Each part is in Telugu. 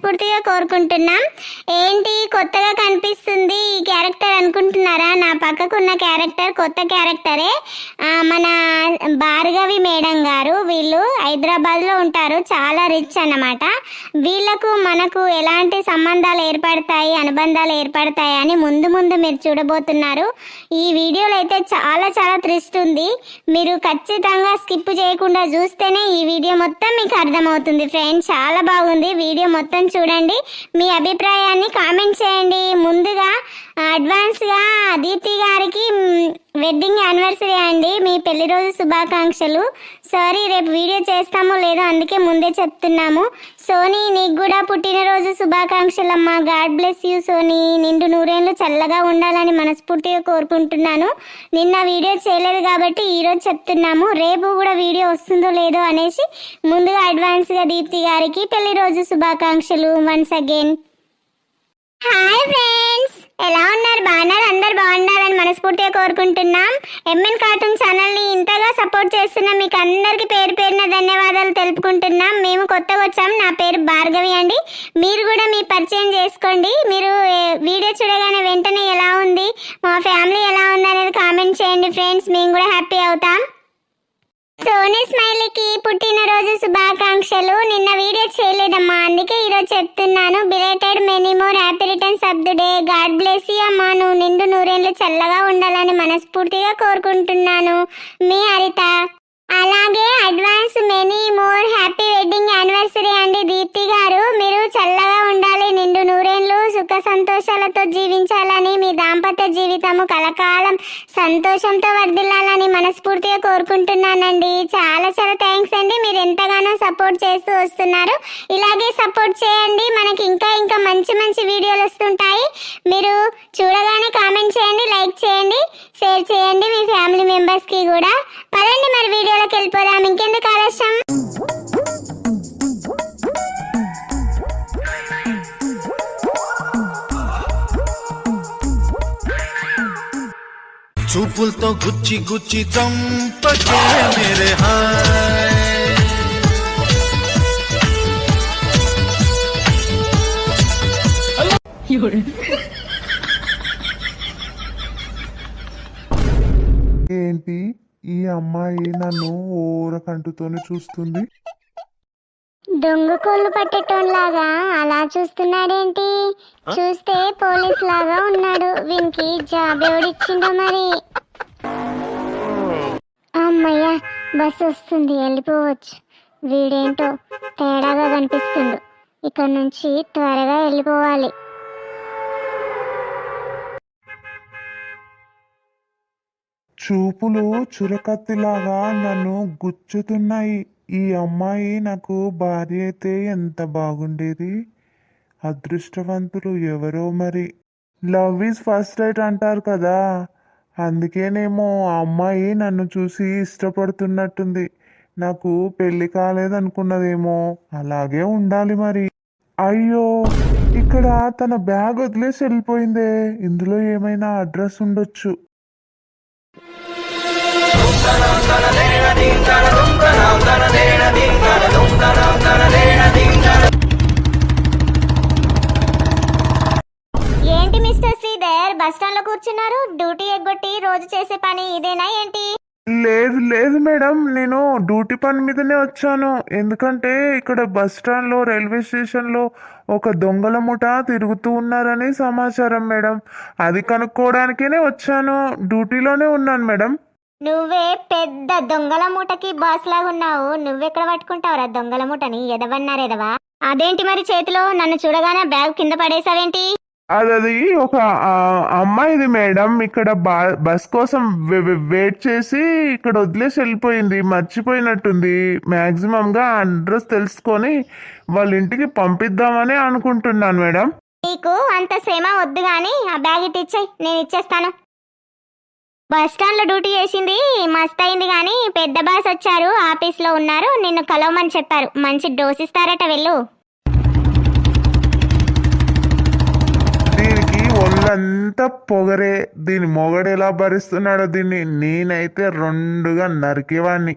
మనస్ఫూర్తిగా కోరుకుంటున్నాం. ఏంటి కొత్తగా కనిపిస్తుంది ఈ క్యారెక్టర్ అనుకుంటున్నారా? నా పక్కకున్న క్యారెక్టర్ కొత్త క్యారెక్టరే. మన భార్గవి మేడం గారు. వీళ్ళు హైదరాబాద్లో ఉంటారు, చాలా రిచ్ అన్నమాట. వీళ్ళకు మనకు ఎలాంటి సంబంధాలు ఏర్పడతాయి, అనుబంధాలు ఏర్పడతాయి అని ముందు ముందు మీరు చూడబోతున్నారు. ఈ వీడియోలో అయితే చాలా చాలా ట్విస్ట్ ఉంది. మీరు ఖచ్చితంగా స్కిప్ చేయకుండా చూస్తేనే ఈ వీడియో మొత్తం మీకు అర్థమవుతుంది ఫ్రెండ్స్. చాలా బాగుంది, వీడియో మొత్తం చూడండి. మీ అభిప్రాయాన్ని కామెంట్ చేయండి. ముందుగా అడ్వాన్స్గా దీప్తి గారికి వెడ్డింగ్ యానివర్సరీ అండి, మీ పెళ్లి రోజు శుభాకాంక్షలు. సారీ రేపు వీడియో చేస్తామో లేదో అందుకే ముందే చెప్తున్నాము. సోనీ నీకు కూడా పుట్టినరోజు శుభాకాంక్షలు అమ్మా. God bless you Soni. నిండు నూరేళ్ళు చల్లగా ఉండాలని మనస్ఫూర్తిగా కోరుకుంటున్నాను. నిన్న వీడియో చేయలేదు కాబట్టి ఈరోజు చెప్తున్నాము. రేపు కూడా వీడియో వస్తుందో లేదో అనేసి ముందుగా అడ్వాన్స్గా దీప్తి గారికి పెళ్లి రోజు శుభాకాంక్షలు వన్స్ అగైన్. హాయ్ ఫ్రెండ్స్, ఎలా ఉన్నారు? బాగున్నారు? అందరు బాగుండాలని మనస్ఫూర్తిగా కోరుకుంటున్నాం. ఎంఎన్ కార్టూన్ ఛానల్ని ఇంతగా సపోర్ట్ చేస్తున్న మీకు అందరికీ పేరు పేరున ధన్యవాదాలు తెలుపుకుంటున్నాం. మేము కొత్తగా వచ్చాం. నా పేరు భార్గవి అండి. మీరు కూడా మీ పరిచయం చేసుకోండి. మీరు వీడియో చూడగానే వెంటనే ఎలా ఉంది, మా ఫ్యామిలీ ఎలా ఉంది అనేది కామెంట్ చేయండి ఫ్రెండ్స్. మేము కూడా హ్యాపీ అవుతాం. సోనీ స్మైలీకి పుట్టినరోజు శుభాకాంక్షలు. నిన్న వీడియో చేయలేదమ్మా, అందుకే ఈరోజు చెప్తున్నాను. Belated many more happy returns of the day. God bless you అమ్మా. నువ్వు నిండు నూరేళ్ళు చల్లగా ఉండాలని మనస్ఫూర్తిగా కోరుకుంటున్నాను. మీ హరిత. అలాగే advance many more happy wedding anniversary అండి దీప్తి గారు. మీరు చల్లగా ఉండాలి, నిండు నూరేళ్ళు సుఖ సంతోషాలతో జీవించాలని, మీ దాంపత్య జీవితము కలకాలం సంతోషంతో వర్ధిల్లాలని మనస్ఫూర్తిగా కోరుకుంటున్నానండి. చాలా చాలా థ్యాంక్స్ అండి. మీరు ఎంతగానో సపోర్ట్ చేస్తూ వస్తున్నారు. ఇలాగే సపోర్ట్ చేయండి. మనకి ఇంకా ఇంకా మంచి మంచి వీడియోలు వస్తుంటాయి. మీరు చూడగానే కామెంట్ చేయండి, లైక్ చేయండి, షేర్ చేయండి మీ ఫ్యామిలీ మెంబర్స్కి కూడా. పదండి మరి వీడియోలోకి వెళ్ళిపోదాం. ఇంకెందుకు ఆలస్యం. చూపులతో గుచ్చి గుచ్చి చంపకే మేరే హాయ్. ఏంటి ఈ అమ్మాయి నన్ను ఓర కంటుతోనే చూస్తుంది? దొంగ కోళ్ళు పట్టేటోన్లాగా అలా చూస్తున్నాడేంటి? చూస్తే పోలీస్ లాగా ఉన్నాడు. వీనికి జాబ్ ఎవడిచ్చిండో మరి. అమ్మయ్య, బస్సు వస్తుంది, వెళ్ళిపోవచ్చు. వీడేంటో తేడాగా కనిపిస్తుండు. ఇక్కడ నుంచి త్వరగా వెళ్ళిపోవాలి. చూపులు చురకత్తిలాగా నన్ను గుచ్చుతున్నాయి. ఈ అమ్మాయి నాకు భార్య అయితే ఎంత బాగుండేది. అదృష్టవంతులు ఎవరో మరి. లవ్ ఈజ్ ఫస్ట్ రైట్ అంటారు కదా, అందుకేనేమో ఆ అమ్మాయి నన్ను చూసి ఇష్టపడుతున్నట్టుంది. నాకు పెళ్లి కాలేదనుకున్నదేమో. అలాగే ఉండాలి మరి. అయ్యో, ఇక్కడ తన బ్యాగ్ వదిలేసి వెళ్ళిపోయిందే. ఇందులో ఏమైనా అడ్రస్ ఉండొచ్చు. ఏంటి మిస్టర్ శ్రీధర్, బస్ స్టాండ్ లో కూర్చున్నారు? డ్యూటీ ఎగ్గొట్టి రోజు చేసే పని ఇదేనా ఏంటి? లేదు లేదు మేడం, నేను డ్యూటీ పని మీదనే వచ్చాను. ఎందుకంటే ఇక్కడ బస్ స్టాండ్ లో, రైల్వే స్టేషన్ లో ఒక దొంగల ముఠ తిరుగుతూ ఉన్నారని సమాచారం మేడం. అది కనుక్కోవడానికేనే వచ్చాను. డ్యూటీలోనే ఉన్నాను మేడం. నువ్వే పెద్ద దొంగల మూటకి బాస్ లాగా ఉన్నావు. నువ్వెక్కడ పట్టుకుంటావురా దొంగల మూటని? ఎదవన్నారు ఎదవా. అదేంటి మరి చేతిలో? నన్ను చూడగానే బ్యాగ్ కింద పడేసావేంటి? అది ఒక అమ్మాయిది మేడం. ఇక్కడ బస్ కోసం వెయిట్ చేసి ఇక్కడ వదిలేసి వెళ్ళిపోయింది. మర్చిపోయినట్టుంది. మాక్సిమం గా అడ్రస్ తెలుసుకొని వాళ్ళ ఇంటికి పంపిద్దామని అనుకుంటున్నాను మేడం. నీకు అంత శ్రమ వద్దు గాని ఆ బ్యాగ్ ఇటు ఇచ్చేయ్, నేను ఇచ్చేస్తాను. బస్ స్టాండ్ లో డ్యూటీ చేసింది మస్త్ అయింది గాని పెద్ద బాస్ వచ్చారు, ఆఫీస్ లో ఉన్నారు, నిన్ను కలవమని చెప్పారు. మంచి డోస్ ఇస్తారట, వెళ్ళు. దీనికి ఒళ్ళంతా పొగరే. దీని మొగడు ఎలా భరిస్తున్నాడో దీన్ని. నేనైతే రెండుగా నరికేవాణ్ణి.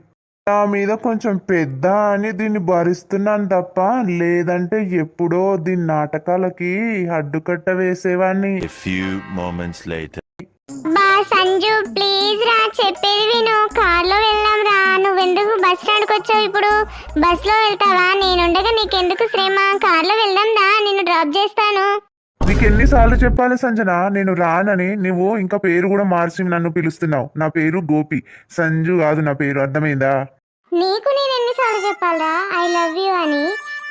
నా మీద కొంచెం పెద్ద అని దీన్ని భరిస్తున్నాను తప్ప లేదంటే ఎప్పుడో దీని నాటకాలకి అడ్డుకట్ట వేసేవాడిని. A few moments later. బా సంజు ప్లీజ్ రా, చెప్పేది విను. కార్లో వెళ్దాం రా. నువ్వెందుకు బస్ స్టాండ్కి వచ్చావు? ఇప్పుడు బస్లో వెళ్తావా? నేనుండగా నీకెందుకు శ్రమ? కార్లో వెళ్దాం రా, నిన్ను డ్రాప్ చేస్తాను. నీకు ఎన్నిసార్లు చెప్పాలి సంజన, నేను రానని. నువ్వు ఇంకా పేరు కూడా మార్చి నన్ను పిలుస్తున్నావు. నా పేరు గోపి, సంజు కాదు నా పేరు, అర్థమైందా? నీకు నేను ఎన్నిసార్లు చెప్పాలరా ఐ లవ్ యూ అని?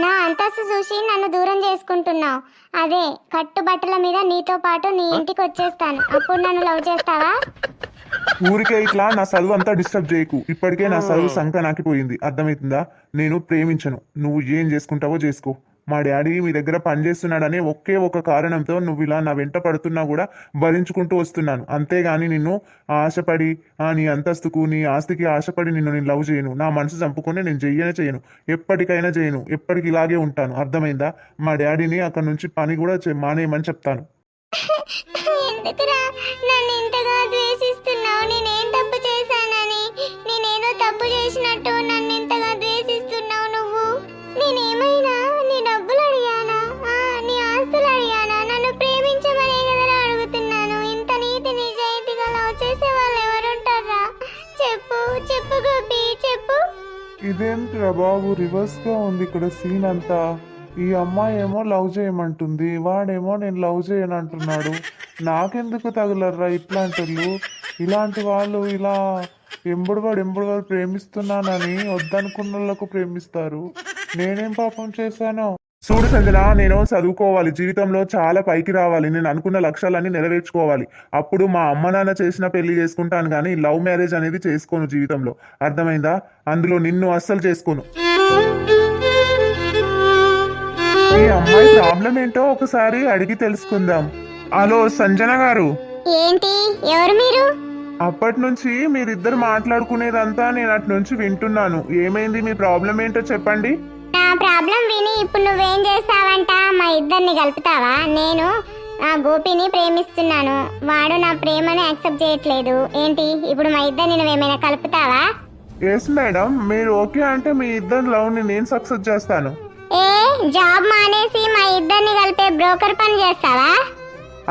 నా అంతస్తు చూసి నన్ను దూరం చేసుకుంటున్నావు. అదే కట్టుబట్టల మీద నీతో పాటు నీ ఇంటికి వచ్చేస్తాను, అప్పుడు నన్ను లవ్ చేస్తావా? ఊరికే ఇట్లా నా చదువు అంతా డిస్టర్బ్ చేయకు. ఇప్పటికే నా చదువు సంక నాకిపోయింది, అర్థమవుతుందా? నేను ప్రేమించను, నువ్వు ఏం చేసుకుంటావో చేసుకో. మా డాడీ మీ దగ్గర పనిచేస్తున్నాడనే ఒకే ఒక కారణంతో నువ్వు ఇలా నా వెంట పడుతున్నా కూడా భరించుకుంటూ వస్తున్నాను. అంతేగాని నిన్ను ఆశపడి నీ అంతస్తుకు నీ ఆస్తికి ఆశపడి నేను లవ్ చేయను. నా మనసు చంపుకొని నేను చేయను, ఎప్పటికైనా చేయను, ఎప్పటికి ఇలాగే ఉంటాను, అర్థమైందా? మా డాడీని అక్కడ నుంచి పని కూడా మానేయమని చెప్తాను. ఎందుకురా నన్ను ఇంతగా ద్వేషిస్తున్నావు? నేనేం తప్పు చేశానని? నేనేదో తప్పు చేసినట్టు నన్ను ఇంతగా ద్వేషిస్తున్నావు నువ్వు? నేనేమైనా నీ డబ్బులు అడిగానా? నీ ఆస్తులు అడిగానా? నన్ను ప్రేమించమనే కదరా అడుగుతున్నాను. ఇంత నీతి నిజాయితీగా లవ్ చేసే వాళ్ళు ఎవరుంటారా? చెప్పు చెప్పు గోపి, చెప్పు. ఇదేంట్రా బాబు, రివర్స్ గా ఉంది ఇక్కడ సీన్ అంతా. ఈ అమ్మాయి ఏమో లవ్ చేయమంటుంది, వాడేమో నేను లవ్ చేయను అంటున్నాడు. నాకెందుకు తగలర్రా ఇలాంటి వాళ్ళు ఇలా ఎంబుడువాడు ప్రేమిస్తున్నానని వద్దనుకున్న వాళ్ళకు ప్రేమిస్తారు. నేనేం పాపం చేశాను? చూడు సంజన, నేను చదువుకోవాలి, జీవితంలో చాలా పైకి రావాలి, నేను అనుకున్న లక్ష్యాలన్నీ నెరవేర్చుకోవాలి. అప్పుడు మా అమ్మ నాన్న చేసిన పెళ్లి చేసుకుంటాను, కానీ లవ్ మ్యారేజ్ అనేది చేసుకోను జీవితంలో, అర్థమైందా? అందులో నిన్ను అస్సలు చేసుకోను. ఈ అమ్మాయి ప్రాబ్లం ఏంటో ఒకసారి అడిగి తెలుసుకుందాం. హలో సంజన గారు. ఏంటి, ఎవరు మీరు? అప్పటి నుంచి మీరిద్దరు మాట్లాడుకునేదంతా నేను అటు నుంచి వింటున్నాను. ఏమైంది, మీ ప్రాబ్లం ఏంటో చెప్పండి. నా ప్రాబ్లం విని ఇప్పుడు నువ్వేం చేస్తావంట? మా ఇద్దరిని కలుపుతావా? నేను ఆ గోపిని ప్రేమిస్తున్నాను, వాడు నా ప్రేమని యాక్సెప్ట్ చేయట్లేదు. ఏంటి ఇప్పుడు మా ఇద్దరిని నువ్వేమైనా కలుపుతావా? ఎస్ మేడం, మీరు ఓకే అంటే మీ ఇద్దరు లవ్ ని నేను సక్సెస్ చేస్తాను. ఏ జాబ్ మానేసి మా ఇద్దరిని కలిపే బ్రోకర్ పని చేస్తావా?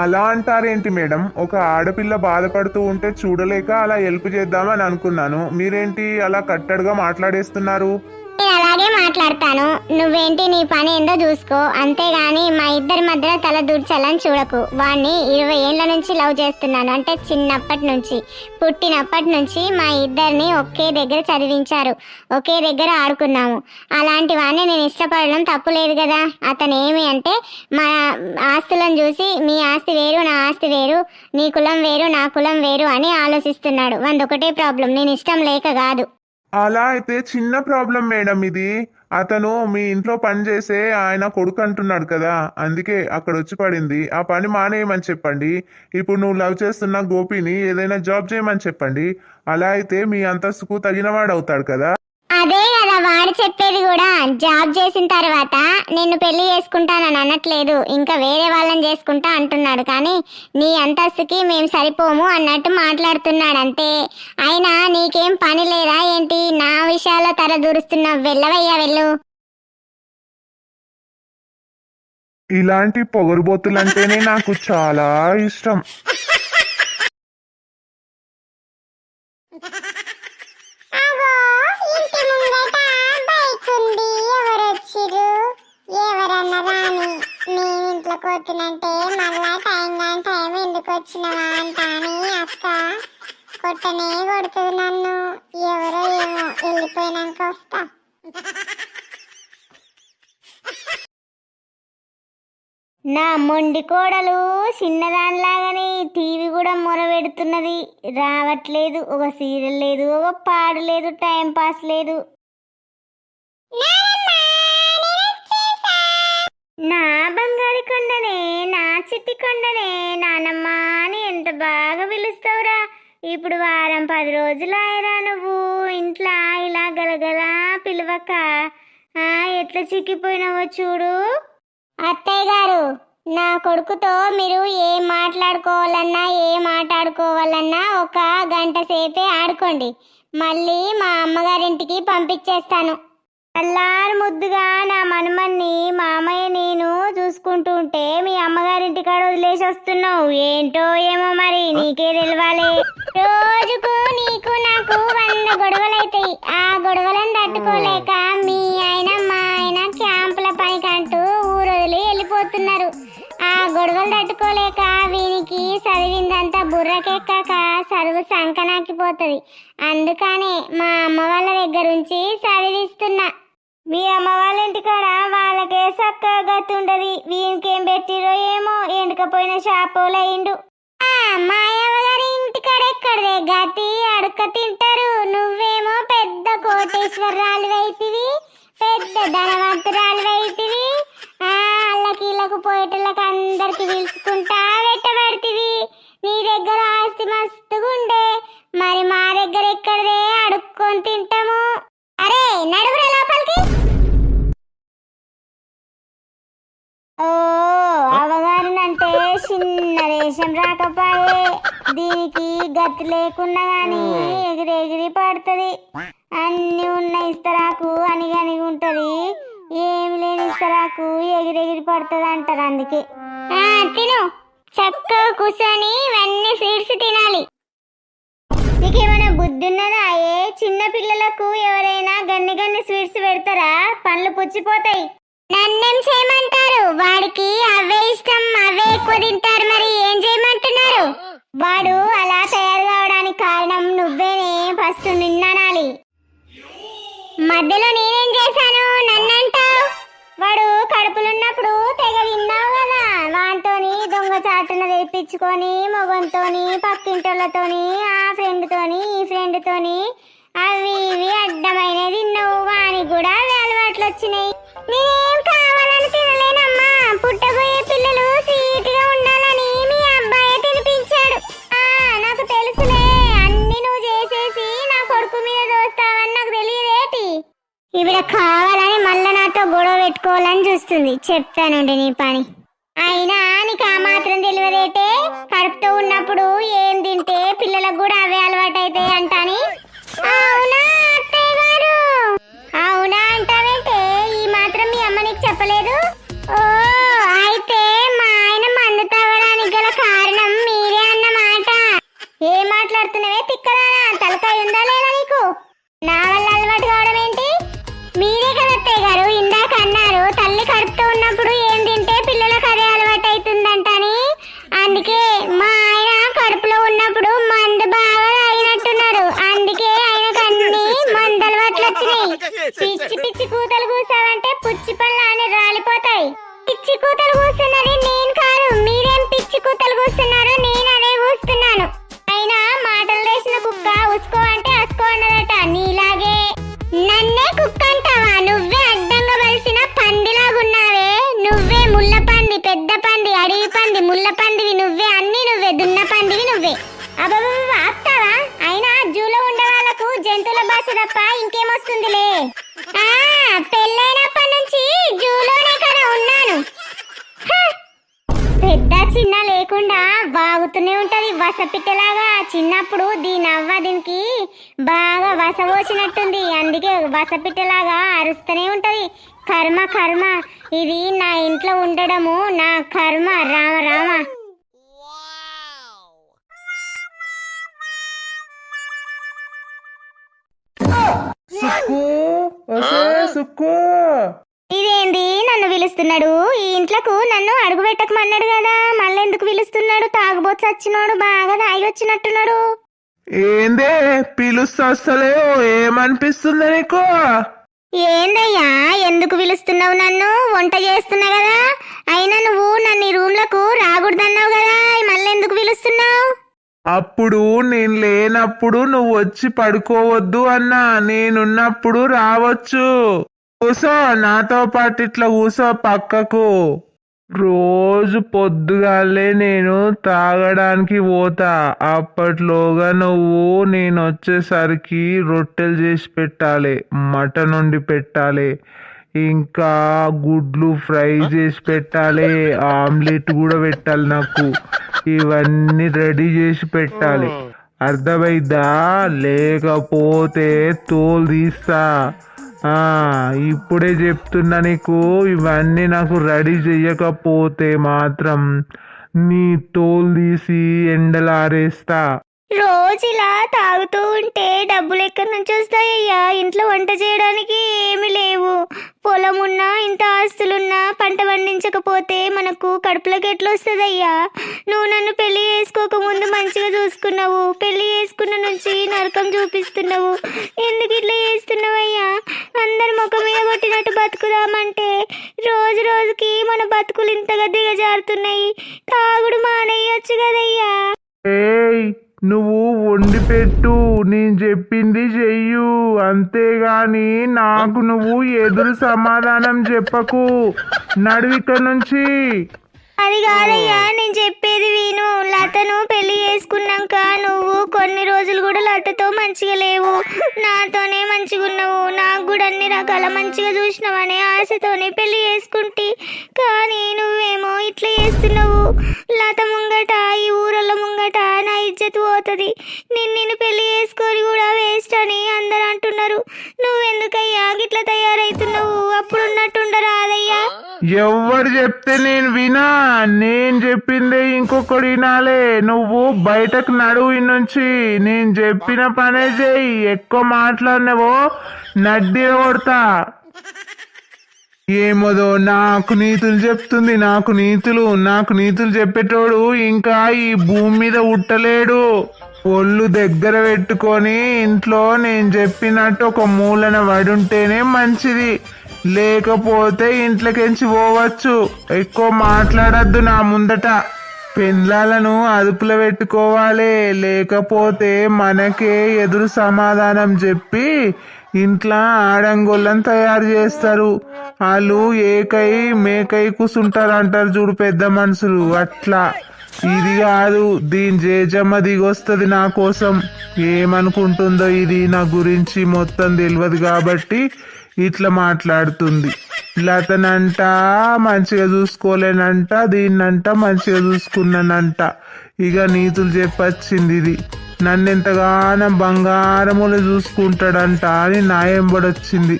అలా అంటారేంటి మేడం? ఒక ఆడపిల్ల బాధపడుతూ ఉంటే చూడలేక అలా హెల్ప్ చేద్దామని అనుకున్నాను. మీరేంటి అలా కట్టడిగా మాట్లాడేస్తున్నారు? నేను అలాగే మాట్లాడతాను. నువ్వేంటి నీ పని ఏందో చూసుకో, అంతేగాని మా ఇద్దరి మధ్యలో తల దూర్చాలని చూడకు. వాడిని 20 ఏళ్ల నుంచి లవ్ చేస్తున్నాను, అంటే చిన్నప్పటి నుంచి, పుట్టినప్పటి నుంచి మా ఇద్దరిని ఒకే దగ్గర చదివించారు, ఒకే దగ్గర ఆడుకున్నాము. అలాంటి వాడిని నేను ఇష్టపడడం తప్పు లేదు కదా. అతను ఏమి అంటే మా ఆస్తులను చూసి మీ ఆస్తి వేరు నా ఆస్తి వేరు, నీ కులం వేరు నా కులం వేరు అని ఆలోచిస్తున్నాడు. ఒకటే ప్రాబ్లం, నేను ఇష్టం లేక కాదు. అలా అయితే చిన్న ప్రాబ్లం మేడం ఇది. అతను మీ ఇంట్లో పని చేసే ఆయన కొడుకు అంటున్నాడు కదా, అందుకే అక్కడ వచ్చి పడింది. ఆ పని మానేయమని చెప్పండి. ఇప్పుడు నువ్వు లవ్ చేస్తున్న గోపిని ఏదైనా జాబ్ చేయమని చెప్పండి. అలా అయితే మీ అంతస్తుకు తగినవాడు అవుతాడు కదా. అదే కదా వాడు చెప్పేది కూడా. జాబ్ చేసిన తర్వాత నిన్ను పెళ్లి చేసుకుంటానని అనట్లేదు, ఇంకా వేరే వాళ్ళని చేసుకుంటా అంటున్నాడు. కానీ నీ అంతస్తుకి మేము సరిపోము అన్నట్టు మాట్లాడుతున్నాడు అంతే. అయినా నీకేం పని లేదా ఏంటి? నా విషయాల్లో తల దూరుస్తున్నావు, వెళ్ళవయ్యా వెళ్ళు. ఇలాంటి పొగరుబోతులంటేనే నాకు చాలా ఇష్టం. ఎవరన్నా రాని నేను ఇంట్లో పోతున్నంటే మళ్ళా టైం ఎందుకు వచ్చినవా అంటా అని అక్క కొట్టనే కొడుతుంది నన్ను. ఎవరో ఏమో, వెళ్ళిపోయినాక వస్తా. నా మొండి కోడలు చిన్నదానిలాగానే టీవీ కూడా మొరబెడుతున్నది. రావట్లేదు, ఒక సీరియల్ లేదు, ఒక పాడు లేదు, టైం పాస్ లేదు. నా బంగారు కొండనే, నా చిట్టి కొండనే, నానమ్మ అని ఎంత బాగా పిలుస్తావురా. ఇప్పుడు వారం 10 రోజులు ఆయరా నువ్వు ఇంట్లో ఇలా గలగలా పిలవక. ఎట్లా చిక్కిపోయినావో చూడు. అత్తయ్య గారు, నా కొడుకుతో మీరు ఏం మాట్లాడుకోవాలన్నా ఏం ఆట ఆడుకోవాలన్నా 1 గంట సేపే ఆడుకోండి. మళ్ళీ మా అమ్మగారింటికి పంపించేస్తాను. అల్లారు ముద్దుగా నా మనుమన్ని మామయ్య నేను చూసుకుంటూ ఉంటే మీ అమ్మగారింటి కాడ వదిలేసి వస్తున్నావు. ఏంటో ఏమో మరి నీకే తెలవాలి. రోజుకు నీకు నాకు 100 గొడవలైతాయి. ఆ గొడవలను తట్టుకోలేక మీ ఆయన మా ఆయన క్యాంపుల పనికంటూ ఊరొదిలి వెళ్ళిపోతున్నారు. ఆ గొడవలు తట్టుకోలేక వీనికి చదివిందంతా బుర్రకెక్కాక చదువు సంకనాకిపోతుంది. అందుకనే మా అమ్మ వాళ్ళ దగ్గర నుంచి చదివిస్తున్నా. మీ అమ్మ వాళ్ళ ఇంటికాడ వాళ్ళకే చక్కగా గతుండది. వీనికేం పెట్టిరో ఏమో ఎండుకపోయిన షాపోలయ్యిండు. మా అవ్వగారి ఇంటికాడ ఎక్కడదే గతి, అడుక్క తింటారు. నువ్వేమో పెద్ద కోటేశ్వరరాలు వైతివి, పెద్ద ధనవంతురాలు వైతివి. అల్లకీళ్ళకు పోయేటోళ్ళకి అందరికి పిలుచుకుంటా వెట్టబడితివి. నీ దగ్గర ఆస్తి మస్తుగుండే, మరి మా దగ్గర ఎక్కడదే అడుక్కొని తింటాము. అరే నడుగురా లోపలికి. ఓ అవగారినంటే చిన్న రేషం రాకపోయే, దీనికి గతి లేకుండా గాని ఎగిరెగిరి పడుతుంది. అన్ని ఉన్న ఇస్తరాకు అనిగనిగి ఉంటది, ఏమి లేని ఇస్తరాకు ఎగిరెగిరి పడుతుంది అంటారు. అందుకే తిను, చక్కగా కూర్చొని ఇవన్నీ స్వీట్స్ తినాలి. నీకేమైనా బుద్ధి ఉన్నదా? చిన్న పిల్లలకు ఎవరైనా గన్ని గన్ని స్వీట్స్ పెడతారా? పండ్లు పుచ్చిపోతాయి. నన్నేం చేయమంటారు? వాడికి అవే ఇష్టం, అవే ఎక్కువ తింటారు. మరి ఏం చేయమంటున్నారు? వాడు అలా తయారు కావడానికి కారణం నువ్వేనే. ఫస్ట్ నిన్నానాలి. మధ్యలో నేనేం చేశాను నన్నంటావు? వాడు కడుపులున్నప్పుడు తెగ తిన్నావు కదా, వాంతోని దొంగచాటున తెప్పించుకొని మొగంతోని పక్కింటోళ్ళతోని ఆ ఫ్రెండ్తోని ఈ ఫ్రెండ్తోని అవి ఇవి అడ్డమైన తిన్నావు. వానికి కూడా అవి అలవాట్లు వచ్చినాయి. నేనేం కావాలని తినలేనమ్మా. పుట్టబోయే పిల్లలు సీటుగా ఉండాలని మీ అబ్బాయి తినిపించాడు. నాకు తెలుసులే, అన్ని నువ్వు చేసేసి నా కొడుకు మీద దోస్తావని నాకు తెలియదేటి. ఇవిడ కావాలని మళ్ళా నాతో గొడవ పెట్టుకోవాలని చూస్తుంది. చెప్తానండి నీ పని. అయినా నీకు ఆ మాత్రం తెలియదేటే, కడుపుతో ఉన్నప్పుడు ఏం తింటే పిల్లలకు కూడా అవే అలవాటు అవుతాయి అంటాని. అవునా అత్తయ్య గారు? అవునా అంటావేంటే? ఈ మాత్రం మీ అమ్మ నీకు చెప్పలేదు? ఓ అయితే మా ఆయన మందు తాగడానికి గల కారణం మీరే అన్నమాట. ఏం మాట్లాడుతున్నావే తిక్కదానా? తలకాయ ఉందా లేదా నీకు? నా వల్ల అలవాటు కావడం ఏంటి? మీరే కదా అత్తయ్య గారు ఇందాక అన్నారు, తల్లి కడుపుతో ఉన్నప్పుడు ఏం తింటే పిల్లలకు అదే అలవాటు అవుతుందంటని. అందుకే మా ఆయన కడుపులో ఉన్నప్పుడు మందు బాగా తాగినట్టున్నారు. అందుకే ఆయనకు అన్ని మందు అలవాట్లు వచ్చినాయి. పిచ్చి పిచ్చి కూతలు కూసావంటే పుచ్చి పళ్ళు అని రాలిపోతాయి. పిచ్చి కూతలు కూస్తున్నది నేను కాదు, మీరేం పిచ్చి కూతలు కూస్తున్నారు? నేను అదే కూస్తున్నాను. అయినా మాటలు వేసిన కుక్క ఉసుకో అంటే అసుకో అన్నదట. నీలాగే నన్నే కుక్క అంటావా? నువ్వే అడ్డంగా బలిసిన పందిలాగున్నావే. నువ్వే ముళ్ళ పంది, పెద్ద పంది, అడవి పంది, ముళ్ళ పందివి నువ్వే. అన్ని నువ్వే, దున్న పందివి నువ్వే. అబ్బాబా ఆపుతావా? అయినా జూలో ఉండే వాళ్ళకు జంతువుల భాష తప్ప ఇంకేమొస్తుందిలే. పెళ్ళైనప్పటి నుంచి జూలోనే కదా ఉన్నాను. పెద్ద చిన్న లేకుండా బాగుతూనే ఉంటది వసపిట్టలాగా. చిన్నప్పుడు దీని అవ్వ దీనికి బాగా వస పోసినట్టుంది, అందుకే వసపిట్టలాగా అరుస్తూనే ఉంటది. కర్మ కర్మ, ఇది నా ఇంట్లో ఉండడము నా కర్మ. రామ రామ. సుక్కు సుక్కు, ఇదేంది నన్ను పిలుస్తున్నాడు? ఈ ఇంట్లోకు నన్ను అడుగు పెట్టకమన్నాడు కదా, మళ్ళీ ఎందుకు పిలుస్తున్నాడు? తాగుబోతు వచ్చినాడు, బాగా తాగి వచ్చినట్టున్నాడు. ఏందే పిలుస్తలేవు? ఏమనిపిస్తుంది నీకు? ఏందయ్యా ఎందుకు పిలుస్తున్నావు నన్ను? వంట చేస్తున్నా కదా. అయినా నువ్వు నన్ను ఈ రూమ్లకు రాకూడదన్నావు కదా, మళ్ళీ ఎందుకు పిలుస్తున్నావు? అప్పుడు నేను లేనప్పుడు నువ్వు వచ్చి పడుకోవద్దు అన్నా, నేనున్నప్పుడు రావచ్చు. కూసో, నాతో పాటు ఇట్లా కూసో పక్కకు. రోజు పొద్దుగాలే నేను తాగడానికి పోతా. అప్పట్లోగా నువ్వు నేను వచ్చేసరికి రొట్టెలు చేసి పెట్టాలి, మటన్ వండి పెట్టాలి, ఇంకా గుడ్లు ఫ్రై చేసి పెట్టాలి, ఆమ్లెట్ కూడా పెట్టాలి నాకు. ఇవన్నీ రెడీ చేసి పెట్టాలి. అర్థమైద్దా? లేకపోతే తోలు తీస్తా. ఆ, ఇప్పుడే చెప్తున్నా నీకు, ఇవన్నీ నాకు రెడీ చెయ్యకపోతే మాత్రం నీ తోలు తీసి ఎండలారేస్తా. రోజు ఇలా తాగుతూ ఉంటే డబ్బులు ఎక్కడి నుంచి వస్తాయ్యా? ఇంట్లో వంట చేయడానికి ఏమీ లేవు. పొలం ఉన్నా, ఇంత ఆస్తులున్నా పంట పండించకపోతే మనకు కడుపులోకి ఎట్లా వస్తుందయ్యా? నువ్వు నన్ను పెళ్లి చేసుకోక ముందు మంచిగా చూసుకున్నావు, పెళ్లి చేసుకున్న నుంచి నరకం చూపిస్తున్నావు. ఎందుకు ఇట్లా చేస్తున్నావయ్యా? అందరి ముఖం మీద కొట్టినట్టు బతుకుదామంటే రోజు రోజుకి మన బతుకులు ఇంతగా దిగజారుతున్నాయి. తాగుడు మానేయొచ్చు కదయ్యా. ఏయ్, నువ్వు వండి పెట్టు, నేను చెప్పింది చెయ్యు, అంతేగాని నాకు నువ్వు ఎదురు సమాధానం చెప్పకు. నడువిక్కడ నుంచి. అది కాదయ్యా, నేను చెప్పేది విను. లతను పెళ్లి చేసుకున్నాక నువ్వు కొన్ని రోజులు కూడా లతతో మంచిగా లేవు, నాతోనే మంచిగా ఉన్నావు. నాకు కూడా అన్ని రకాల మంచిగా చూసినావనే ఆశతోనే పెళ్లి చేసుకుంటే, కానీ నువ్వేమో ఇట్లా చేస్తున్నావు. లత ముంగట, ఈ ఊరలో ముంగట నా ఇజ్జత్ పోతుంది. నిన్ను పెళ్లి చేసుకొని కూడా వేస్ట్ అని అందరు అంటున్నారు. నువ్వెందుకయ్యా గిట్లా తయారైతున్నావు? అప్పుడు ఉన్నట్టుండరాదయ్యా. ఎవరు చెప్తే నేను వినా? నేను చెప్పిందే ఇంకొకటి వినాలే. నువ్వు బయటకు నడువు నుంచి. నేను చెప్పిన పనే చేయి. ఎక్కువ మాట్లాడినవో నడ్డి కొడతా. ఏమోదో నాకు నీతులు చెప్తుంది. నాకు నీతులు చెప్పేటోడు ఇంకా ఈ భూమి మీద ఉట్టలేడు. ఒళ్ళు దగ్గర పెట్టుకొని ఇంట్లో నేను చెప్పినట్టు ఒక మూలన పడుంటేనే మంచిది, లేకపోతే ఇంట్లోకించి పోవచ్చు. ఎక్కువ మాట్లాడద్దు నా ముందట. పెండ్లాలను అదుపులో పెట్టుకోవాలి, లేకపోతే మనకే ఎదురు సమాధానం చెప్పి ఇంట్లో ఆడంగోళ్ళని తయారు చేస్తారు. వాళ్ళు ఏకై మేకై కూసుంటారు అంటారు చూడు పెద్ద మనుషులు, అట్లా. ఇది కాదు, దీని జేజమ్మ దిగొస్తుంది నా కోసం. ఏమనుకుంటుందో ఇది నా గురించి మొత్తం తెలియదు కాబట్టి ఇట్లా మాట్లాడుతుంది. లతనంట మంచిగా చూసుకోలేనంట, దీన్నంట మంచిగా చూసుకున్నానంట. ఇక నీతులు చెప్పొచ్చింది ఇది. నన్నెంతగానో బంగారములు చూసుకుంటాడంట అని నా ఎంబడొచ్చింది.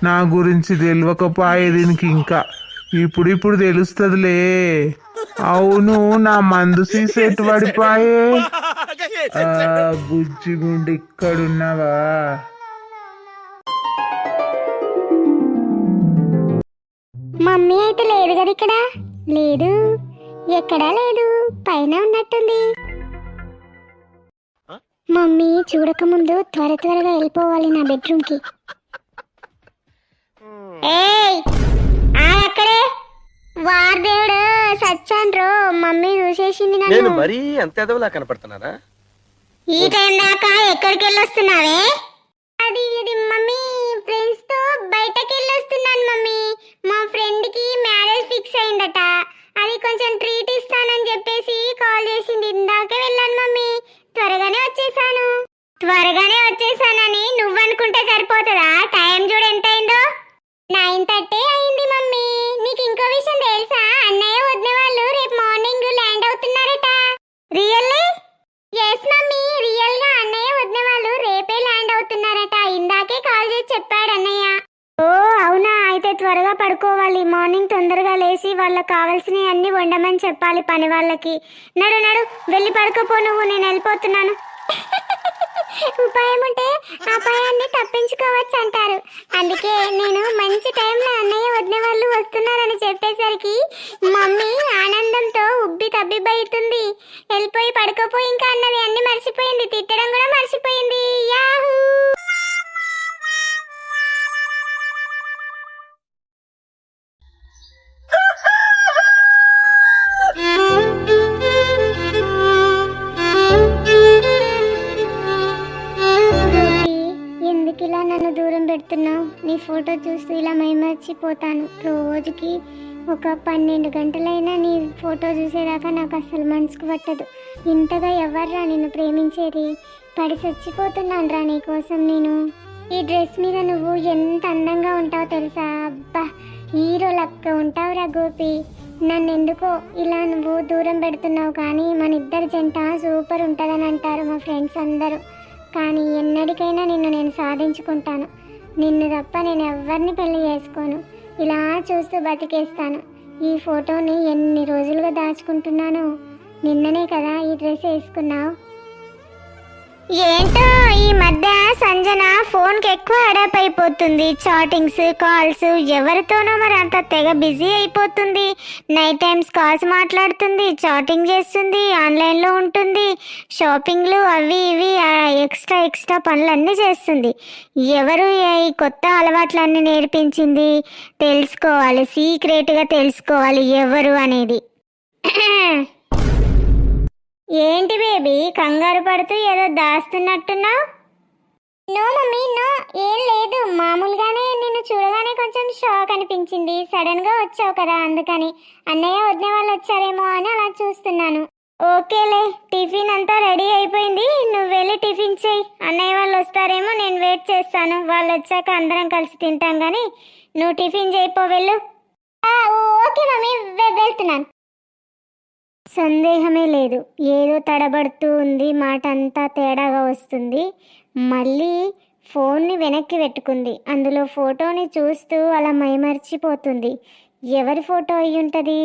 నా గురించి తెలియకపోయే దీనికి ఇంకా ఇప్పుడు తెలుస్తుందిలే. అవును, నా మందు సీసెట్ పడిపోయే. బుజ్జిగుండి ఇక్కడున్నావా? మమ్మీ అయితే లేదు కదా ఇక్కడ? లేదు, ఎక్కడా లేదు, పైన ఉన్నట్టుంది. మమ్మీ చూడక ముందు త్వరగా వెళ్ళిపోవాలి నా బెడ్రూమ్ కి. అక్కడే వార్దేవుడు సచ్చాన్రో, మమ్మీ చూసేసింది నేను నన్ను. మరీ అంత ఎదవలా కనపడుతున్నారా? ఈ టైం దాకా ఎక్కడికి వెళ్ళొస్తున్నావే? అది మమ్మీ, ఫ్రెండ్స్ తో బయటకి వెళ్ళొస్తున్నాను మమ్మీ. మా ఫ్రెండ్ కి మ్యారేజ్ ఫిక్స్ అయిందట, అది కొంచెం ట్రీట్ ఇస్తానని చెప్పేసి కాల్ చేసింది. ఇందాకే వెళ్ళాను మమ్మీ, త్వరగానే వచ్చేసానని నువ్వు అనుకుంటే సరిపోతుందా? టైం చూడు ఎంత అయిందో. 9:30 అయింది మమ్మీ. నీకు ఇంకో విషయం తెలుసా? అన్నయ్య వదిన వాళ్ళు రేపు మార్నింగ్ ల్యాండ్ అవుతున్నారట. రియల్లీ? ఎస్ మమ్మీ, రియల్ గా అన్నయ్య వదిన వాళ్ళు రేపే ల్యాండ్ అవుతున్నారట. ఇందాకే కాల్ చేసి చెప్పాడు అన్నయ్య. ఓ అవునా, అయితే త్వరగా పడుకోవాలి. మార్నింగ్ తొందరగా లేచి వాళ్ళకి కావాల్సినవి అన్ని వండమని చెప్పాలి పని వాళ్ళకి. నడు వెళ్ళి పడుకోపో నువ్వు, నేను వెళ్ళిపోతున్నాను. ఉపాయం ఉంటే అపాయాన్ని తప్పించుకోవచ్చు అంటారు. అందుకే నేను మంచి టైంలో అన్నయ్య వదిన వాళ్ళు వస్తున్నారని చెప్పేసరికి మమ్మీ ఆనందంతో ఉబ్బి తబ్బిబ్బవుతుంది. వెళ్ళిపోయి పడుకోపోయి ఇంకా అన్నది అన్ని మర్చిపోయింది, తిట్టడం కూడా మర్చిపోయింది. యాహూ! ఎందుకు ఇలా నన్ను దూరం పెడుతున్నావు? నీ ఫోటో చూస్తూ ఇలా మైమర్చిపోతాను. రోజుకి ఒక 12 గంటలైనా నీ ఫోటో చూసేదాకా నాకు అసలు మనసుకు పట్టదు. ఇంతగా ఎవర్రా నిన్ను ప్రేమించేది? పడి చచ్చిపోతున్నాను రా నీ కోసం నేను. ఈ డ్రెస్ మీద నువ్వు ఎంత అందంగా ఉంటావో తెలుసా? అబ్బా, హీరో లక్క ఉంటావురా గోపి. నన్ను ఎందుకో ఇలా నువ్వు దూరం పెడుతున్నావు, కానీ మన ఇద్దరి జంట సూపర్ ఉంటుందని అంటారు మా ఫ్రెండ్స్ అందరూ. కానీ ఎన్నటికైనా నిన్ను నేను సాధించుకుంటాను. నిన్ను తప్ప నేను ఎవరిని పెళ్లి చేసుకోను. ఇలా చూస్తూ బతికేస్తాను. ఈ ఫోటోని ఎన్ని రోజులుగా దాచుకుంటున్నాను. నిన్ననే కదా ఈ డ్రెస్ వేసుకున్నావు. ఏంటో ఈ మధ్య సంజన ఫోన్కి ఎక్కువ అడాప్ అయిపోతుంది. చాటింగ్స్, కాల్స్, ఎవరితోనో మరి అంత తెగ బిజీ అయిపోతుంది. నైట్ టైమ్స్ కాల్స్ మాట్లాడుతుంది, చాటింగ్ చేస్తుంది, ఆన్లైన్లో ఉంటుంది, షాపింగ్లు అవి ఇవి ఎక్స్ట్రా పనులన్నీ చేస్తుంది. ఎవరు ఈ కొత్త అలవాట్లన్నీ నేర్పించింది? తెలుసుకోవాలి, సీక్రెట్గా తెలుసుకోవాలి ఎవరు అనేది. ఏంటి బేబీ కంగారు పడుతూ ఏదో దాస్తున్నట్టున్నావు? నో మమ్మీ నో, ఏం లేదు. మామూలుగానే నిన్ను చూడగానే కొంచెం షాక్ అనిపించింది. సడన్ గా వచ్చావు కదా, అందుకని. అన్నయ్య వదిన వాళ్ళు వచ్చారేమో అని అలా చూస్తున్నాను. ఓకేలే, టిఫిన్ అంతా రెడీ అయిపోయింది. నువ్వు వెళ్ళి టిఫిన్ చేయి. అన్నయ్య వాళ్ళు వస్తారేమో, నేను వెయిట్ చేస్తాను. వాళ్ళు వచ్చాక అందరం కలిసి తింటాం కానీ నువ్వు టిఫిన్ చేయిపో, వెళ్ళు. ఓకే మమ్మీ, వెళ్తున్నాను. సందేహమే లేదు, ఏదో తడబడుతూ ఉంది. మాట అంతా తేడాగా వస్తుంది. మళ్ళీ ఫోన్ని వెనక్కి పెట్టుకుంది. అందులో ఫోటోని చూస్తూ అలా మైమర్చిపోతుంది. ఎవరి ఫోటో అయి ఉంటుంది?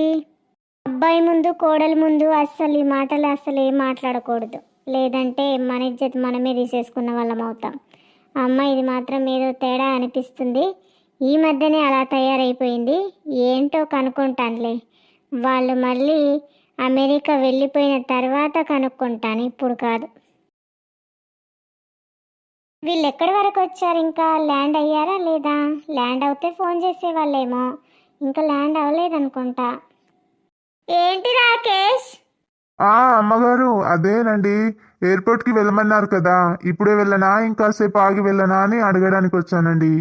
అబ్బాయి ముందు, కోడలి ముందు అస్సలు ఈ మాటలు అసలు ఏం మాట్లాడకూడదు. లేదంటే మన ఇజ్జత్ మనమే తీసేసుకున్న వాళ్ళం అవుతాం. అమ్మ ఇది మాత్రం ఏదో తేడా అనిపిస్తుంది. ఈ మధ్యనే అలా తయారైపోయింది. ఏంటో కనుక్కుంటానులే. వాళ్ళు మళ్ళీ అమెరికా వెళ్ళిపోయిన తర్వాత కనుక్కుంటాను, ఇప్పుడు కాదు. వీళ్ళు ఎక్కడి వరకు వచ్చారు? ఇంకా ల్యాండ్ అయ్యారా లేదా? ల్యాండ్ అవుతే ఫోన్ చేసేవాళ్ళేమో, ఇంకా ల్యాండ్ అవ్వలేదనుకుంటా. ఏంటి రాకేష్? అమ్మగారు అదేనండి, ఎయిర్పోర్ట్కి వెళ్ళమన్నారు కదా, ఇప్పుడే వెళ్ళనా ఇంకాసేపు ఆగి వెళ్ళనా అని అడగడానికి వచ్చానండి.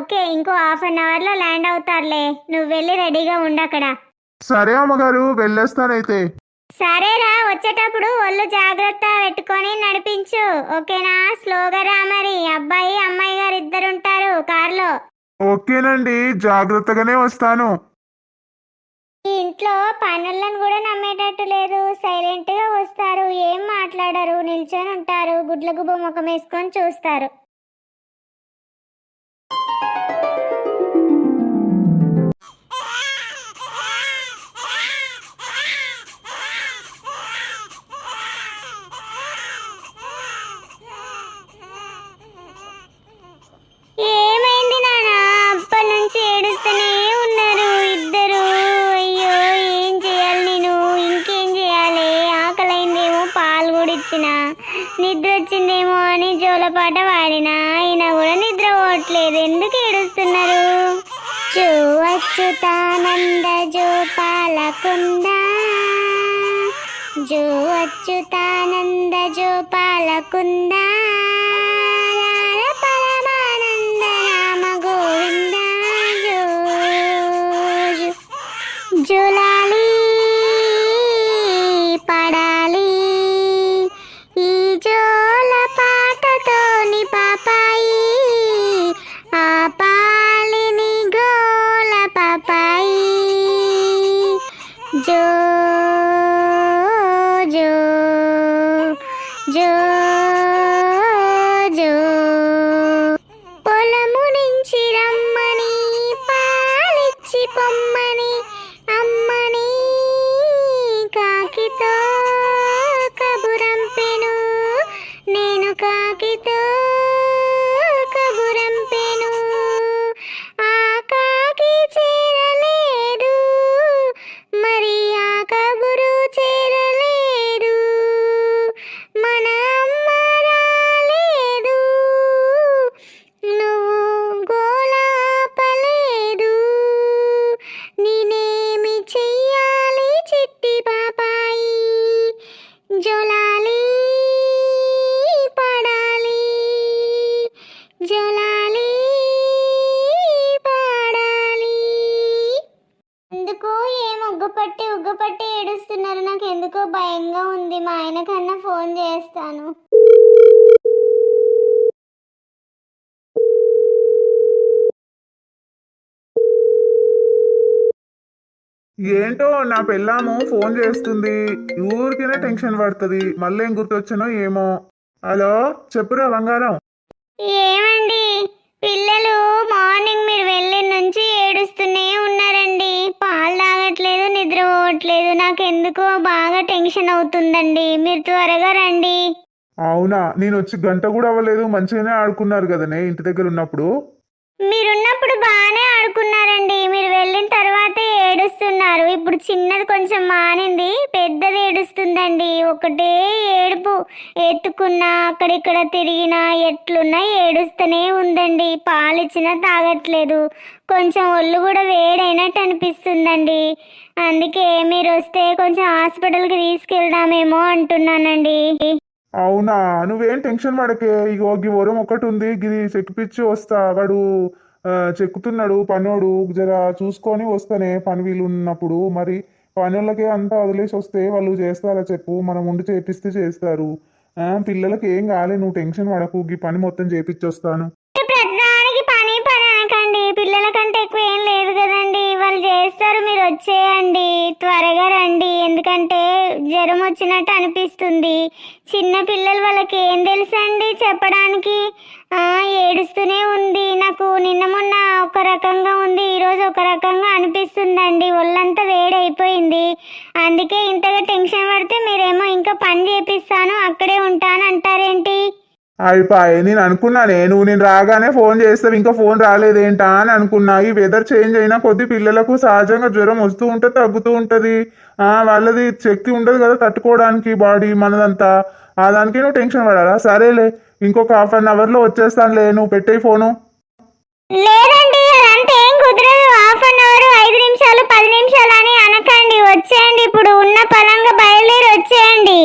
ఓకే, ఇంకో హాఫ్ అన్ అవర్లో ల్యాండ్ అవుతారులే. నువ్వు వెళ్ళి రెడీగా ఉండు అక్కడ. సరే అమ్మగారు, వెళ్ళేస్తానైతే. సరేరా, వచ్చేటప్పుడు ఒళ్ళు జాగ్రత్త పెట్టుకొని నడిపించు, ఓకేనా? స్లోగా రా మరి. అబ్బాయి అమ్మాయి గారు ఇద్దరుంటారు కార్లో. ఓకేనండి, జాగ్రత్తగానే వస్తాను. ఈ ఇంట్లో పనులను కూడా నమ్మేటట్టు లేదు. సైలెంట్గా వస్తారు, ఏం మాట్లాడరు, నిల్చొని ఉంటారు, గుడ్ల గుబ్బ ముఖం వేసుకొని చూస్తారు. ఏమైంది నాన్న? అప్పటి నుంచి ఏడుస్తూనే ఉన్నారు ఇద్దరు. అయ్యో, ఏం చేయాలి నేను? ఇంకేం చేయాలి? ఆకలైందేమో పాలు కూడా ఇచ్చిన, నిద్ర వచ్చిందేమో అని జోలపాట వాడినా, అయినా కూడా నిద్ర పోవట్లేదు. ఎందుకు ఏడుస్తున్నారు? జో అచ్యుతానంద జో పాలకుంద, జో అచ్యుతానంద జో పాలకుంద, పరమానంద రామ గోవింద, జో జో జోలాలి పడాలి ఈ జోల పాటతోని పాపాయి, ఆ పాలిని గోల పాపాయి, జో జో జో జో. పొలము నుంచి రమ్మని, పాలిచ్చి పొమ్మని, అమ్మని కాకితో కబురంపెను, నేను కాకితో కబురంపెను. ఆ కాకి చేరలేదు, మరి ఆ కబురు చేరలేదు. మన అమ్మ రాలేదు, నువ్వు గోలాపలేదు. నేనేమి చెయ్యాలి చిట్టి పాపాయి? జోలాలి పడాలి ఏంటో నా పెళ్ళాము ఫోన్ చేస్తుంది, ఊరికేనే టెన్షన్ పడుతుంది. మళ్ళీ ఏం గుర్తొచ్చానో ఏమో. హలో, చెప్పురా బంగారం. ఏమండి, పిల్లలు మార్నింగ్ మీరు వెళ్ళిన నుంచి ఏడుస్తూనే ఉన్నారండి. పాలు తాగట్లేదు, నిద్ర పోవట్లేదు. నాకు ఎందుకో బాగా టెన్షన్ అవుతుందండి. మీరు త్వరగా రండి. అవునా, నేను వచ్చి గంట కూడా అవ్వలేదు, మంచిగానే ఆడుకున్నారు కదనే ఇంటి దగ్గర ఉన్నప్పుడు. మీరున్నప్పుడు బాగానే ఆడుకున్నారండి. మీరు వెళ్ళిన తర్వాతే ఏడుస్తున్నారు. ఇప్పుడు చిన్నది కొంచెం మానింది, పెద్దది ఏడుస్తుందండి. ఒకటే ఏడుపు. ఎత్తుకున్నా అక్కడిక్కడ తిరిగినా ఎట్లున్నా ఏడుస్తూనే ఉందండి. పాలిచ్చినా తాగట్లేదు. కొంచెం ఒళ్ళు కూడా వేడైనట్టు అనిపిస్తుందండి. అందుకే మీరు వస్తే కొంచెం హాస్పిటల్కి తీసుకెళ్దామేమో అంటున్నానండి. అవునా, నువ్వేం టెన్షన్ పడకే. ఇగో గి వరం ఒకటి ఉంది, గిది చెక్కిపిచ్చి వస్తా. వాడు చెక్కుతున్నాడు పనోడు, జర చూసుకొని వస్తానే పని వీలు ఉన్నప్పుడు. మరి పనులకే అంతా వదిలేసి వస్తే వాళ్ళు చేస్తారా చెప్పు? మనం ఉండి చేపిస్తే చేస్తారు. పిల్లలకి ఏం కాలే, నువ్వు టెన్షన్ పడకు. ఈ పని మొత్తం చేపిచ్చి వస్తాను. ప్రతిదానికి పని పని అనకండి. పిల్లల కంటే ఎక్కువ ఏం లేదు కదండి, వాళ్ళు చేస్తారు. మీరు వచ్చేయండి, త్వరగా రండి. ఎందుకంటే జ్వరం వచ్చినట్టు అనిపిస్తుంది. చిన్న పిల్లలు, వాళ్ళకి ఏం తెలుసండి చెప్పడానికి. ఏడుస్తూనే ఉంది. నాకు నిన్న మొన్న ఒక రకంగా ఉంది, ఈరోజు ఒక రకంగా అనిపిస్తుందండి. ఒళ్ళంతా వేడైపోయింది. అందుకే ఇంతగా టెన్షన్ పడితే మీరేమో ఇంకా పని చేపిస్తాను అక్కడే ఉంటాను అంటారేంటి? అయిపోయి నేను అనుకున్నానే, నేను రాగానే ఫోన్ చేస్తావు, ఇంకా ఫోన్ రాలేదేంటా అని అనుకున్నా. ఈ వెదర్ చేంజ్ అయినా కొద్ది పిల్లలకు సహజంగా జ్వరం వస్తూ ఉంటుంది, తగ్గుతూ ఉంటుంది. వాళ్ళది శక్తి ఉండదు కదా తట్టుకోవడానికి, బాడీ మనదంతా. దానికి నువ్వు టెన్షన్ పడాలా? సరేలే, ఇంకొక ½ అవర్లో వచ్చేస్తానులే, నువ్వు పెట్టే ఫోను. లేదండి, అదంతా ఏం కుదరదు. హాఫ్ అన్ అవర్, 5 నిమిషాలు, 10 నిమిషాలు అని అనకండి. వచ్చేయండి, ఇప్పుడు ఉన్న పలంగా బయలుదేరి వచ్చేయండి.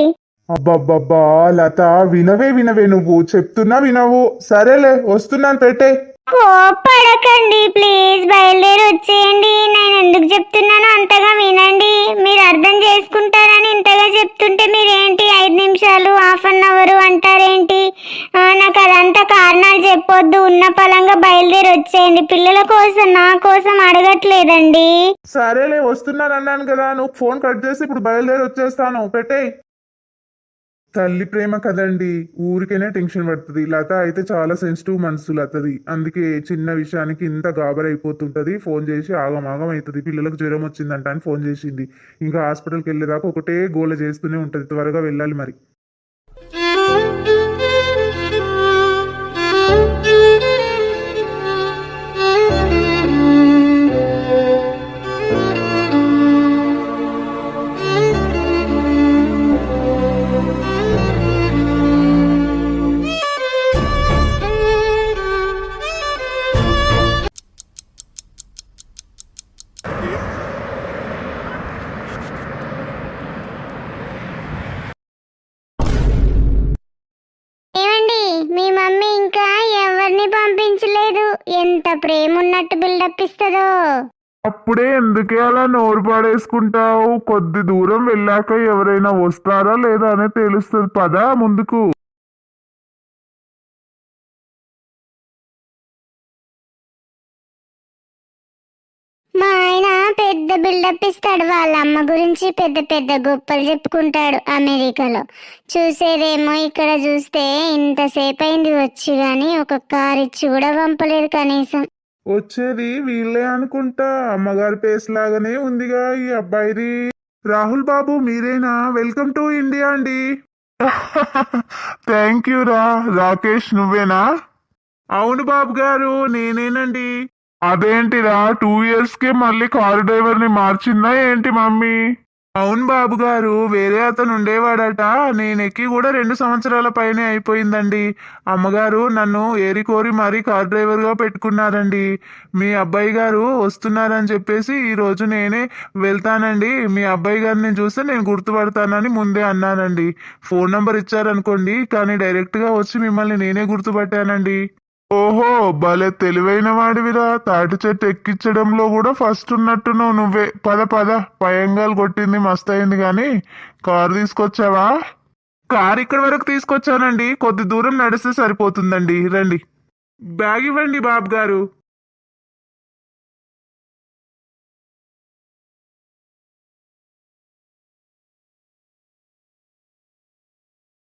అబ్బబ్బబ్బా లత, వినవే నువ్వు చెప్తున్నా వినవు. సరేలే, వస్తున్నాను, పెట్టే. కోప్పడకండి ప్లీజ్, బయలుదేరి వచ్చేయండి. నేను ఎందుకు చెప్తున్నానో అంతగా వినండి. మీరు అర్థం చేసుకుంటారని ఇంతగా చెప్తుంటే మీరేంటి 5 నిమిషాలు, హాఫ్ అన్ అవర్ అంటారేంటి? నాకు అదంతా కారణాలు చెప్పొద్దు. ఉన్న పలంగా బయలుదేరి వచ్చేయండి. పిల్లల కోసం, నా కోసం అడగట్లేదండి. సరేలే, వస్తున్నాను అన్నాను కదా. నువ్వు ఫోన్ కట్ చేసి ఇప్పుడు బయలుదేరి వచ్చేస్తాను, పెట్టే. తల్లి ప్రేమ కదండి, ఊరికైనా టెన్షన్ పడుతుంది. లత అయితే చాలా సెన్సిటివ్ మనసు లతది. అందుకే చిన్న విషయానికి ఇంత గాబరైపోతుంటది. ఫోన్ చేసి ఆగమాగం అవుతుంది. పిల్లలకు జ్వరం వచ్చిందంట అని ఫోన్ చేసింది. ఇంకా హాస్పిటల్కి వెళ్ళేదాకా ఒకటే గోల చేస్తూనే ఉంటుంది. త్వరగా వెళ్ళాలి మరి. ఏమండి, మీ మమ్మీ ఇంకా ఎవరిని పంపించలేదు. ఎంత ప్రేమ ఉన్నట్టు బిల్డప్ ఇస్తుందో. అప్పుడే ఎందుకే అలా నోరు పాడేసుకుంటావు? కొద్ది దూరం వెళ్ళాక ఎవరైనా వస్తారా లేదా అని తెలుస్తుంది. పదా ముందుకు. మా ఆయన పెద్ద బిల్డప్ ఇస్తాడు. వాళ్ళ అమ్మ గురించి పెద్ద పెద్ద గొప్పలు చెప్పుకుంటాడు అమెరికాలో. చూసేదేమో ఇక్కడ చూస్తే ఇంతసేపు అయింది వచ్చి, గాని ఒక కార్ ఇచ్చి కూడా పంపలేదు కనీసం. వచ్చేది వీళ్ళే అనుకుంటా. అమ్మగారి పేస్ లాగానే ఉందిగా ఈ అబ్బాయిది. రాహుల్ బాబు మీరేనా? వెల్కమ్ టు ఇండియా అండి. థ్యాంక్ యూ రా. రాకేష్ నువ్వేనా? అవును బాబు గారు, నేనేనండి. అదేంటిరా 2 yearsకే మళ్ళీ కారు డ్రైవర్ని మార్చిందా ఏంటి మమ్మీ? అవును బాబు గారు, వేరే అతను ఉండేవాడట. నేనెక్కి కూడా 2 సంవత్సరాల పైనే అయిపోయిందండి. అమ్మగారు నన్ను ఏరి కోరి మరీ కార్ డ్రైవర్గా పెట్టుకున్నారండి. మీ అబ్బాయి గారు వస్తున్నారని చెప్పేసి ఈరోజు నేనే వెళ్తానండి. మీ అబ్బాయి గారిని చూస్తే నేను గుర్తుపడతానని ముందే అన్నానండి. ఫోన్ నంబర్ ఇచ్చారనుకోండి, కానీ డైరెక్ట్గా వచ్చి మిమ్మల్ని నేనే గుర్తుపట్టానండి. ఓహో, భలే తెలివైన వాడివిరా. తాటి చెట్టు ఎక్కించడంలో కూడా ఫస్ట్ ఉన్నట్టున్నావు నువ్వే. పద పద, పయంగాలు కొట్టింది మస్తు అయింది. కానీ కారు తీసుకొచ్చావా? కారు ఇక్కడి వరకు తీసుకొచ్చానండి, కొద్ది దూరం నడిస్తే సరిపోతుందండి. రండి. బ్యాగ్ ఇవ్వండి బాబు గారు.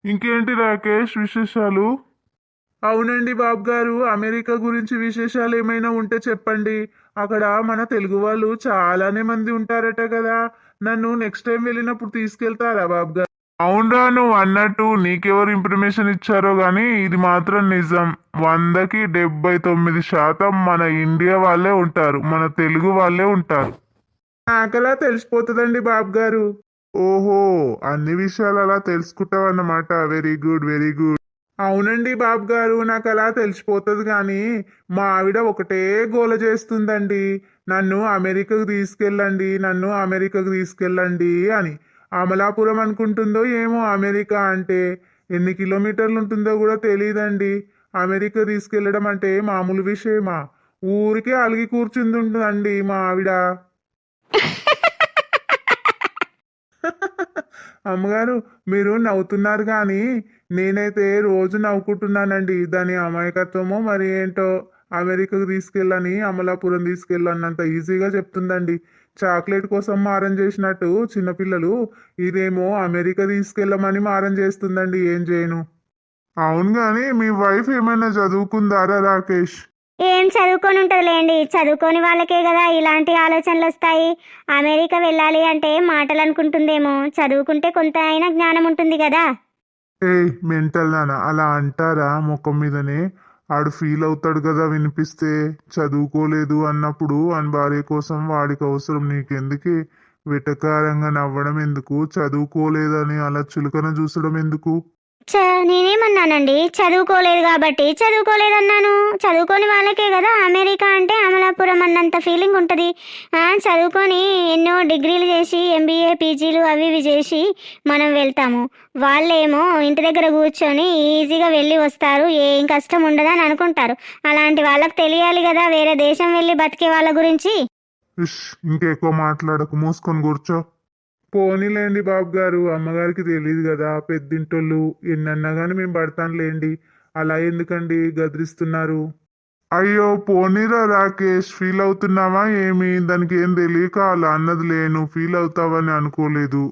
ఇంకేంటి రాకేష్ విశేషాలు? అవునండి బాబు గారు, అమెరికా గురించి విశేషాలు ఏమైనా ఉంటే చెప్పండి. అక్కడ మన తెలుగు వాళ్ళు చాలానే మంది ఉంటారట కదా. నన్ను నెక్స్ట్ టైం వెళ్ళినప్పుడు తీసుకెళ్తారా బాబు గారు? అవునరా, నువ్వు అన్నట్టు నీకెవరు ఇన్ఫర్మేషన్ ఇచ్చారో గానీ ఇది మాత్రం నిజం. 100కి 79% మన ఇండియా వాళ్ళే ఉంటారు, మన తెలుగు వాళ్ళే ఉంటారు. నాకలా తెలిసిపోతుందండి బాబు గారు. ఓహో, అన్ని విషయాలు అలా తెలుసుకుంటావన్నమాట. Very good, very good. అవునండి బాబు గారు, నాకు అలా తెలిసిపోతుంది కానీ మా ఆవిడ ఒకటే గోల చేస్తుందండి. నన్ను అమెరికాకు తీసుకెళ్ళండి, నన్ను అమెరికాకు తీసుకెళ్ళండి అని. అమలాపురం అనుకుంటుందో ఏమో అమెరికా అంటే. ఎన్ని కిలోమీటర్లు ఉంటుందో కూడా తెలియదండి. అమెరికా తీసుకెళ్ళడం అంటే మామూలు విషయమా? ఊరికే అలిగి కూర్చుంటుందండి మా ఆవిడ. అమ్మగారు, మీరు నవ్వుతున్నారు కానీ నేనైతే రోజు నవ్వుకుంటున్నానండి. దాని అమాయకత్వమో మరి ఏంటో. అమెరికాకు తీసుకెళ్ళని, అమలాపురం తీసుకెళ్ళన్నంత ఈజీగా చెప్తుందండి. చాక్లెట్ కోసం మారం చేసినట్టు చిన్నపిల్లలు ఇదేమో అమెరికా తీసుకెళ్ళమని మారం చేస్తుందండి. ఏం చేయను. అవును కానీ మీ వైఫ్ ఏమైనా చదువుకుందారా రాకేష్? ఏం చదువుకొని ఉంటుందిలేండి, చదువుకోని వాళ్ళకే కదా ఇలాంటి ఆలోచనలు వస్తాయి. అమెరికా వెళ్ళాలి అంటే మాటలు అనుకుంటుందేమో, చదువుకుంటే కొంత అయినా జ్ఞానం ఉంటుంది కదా. ఏయ్ మెంటల్ నాన్న, అలా అంటారా ముఖం మీదనే? ఆడు ఫీల్ అవుతాడు కదా వినిపిస్తే. చదువుకోలేదు అన్నప్పుడు అని భార్య కోసం వాడికి అవసరం, నీకెందుకే? వెటకారంగా నవ్వడం ఎందుకు? చదువుకోలేదని అలా చులకన చూసడం ఎందుకు? నేనేమన్నానండి? చదువుకోలేదు కాబట్టి చదువుకోలేదన్నాను. చదువుకోని వాళ్ళకే కదా అమెరికా అంటే అమలాపురం అన్నంత ఫీలింగ్ ఉంటుంది. చదువుకొని ఎన్నో డిగ్రీలు చేసి ఎంబీఏ పీజీలు అవి ఇవి చేసి మనం వెళ్తాము. వాళ్ళేమో ఇంటి దగ్గర కూర్చొని ఈజీగా వెళ్ళి వస్తారు, ఏం కష్టం ఉండదని అనుకుంటారు. అలాంటి వాళ్ళకి తెలియాలి కదా వేరే దేశం వెళ్ళి బతికే వాళ్ళ గురించి. ఇష్, ఇంకెక్కువ మాట్లాడకు, మూసుకొని కూర్చో. పోనీలేండి బాబు గారు, అమ్మగారికి తెలియదు కదా. పెద్దింటోళ్ళు ఎన్నన్నా కానీ మేము పడతానులేండి. అలా ఎందుకండి గదిరిస్తున్నారు? అయ్యో పోనీరా రాకేష్, ఫీల్ అవుతున్నావా ఏమి? దానికి ఏం తెలియక అలా అన్నది లేను, ఫీల్ అవుతావని అనుకోలేదు.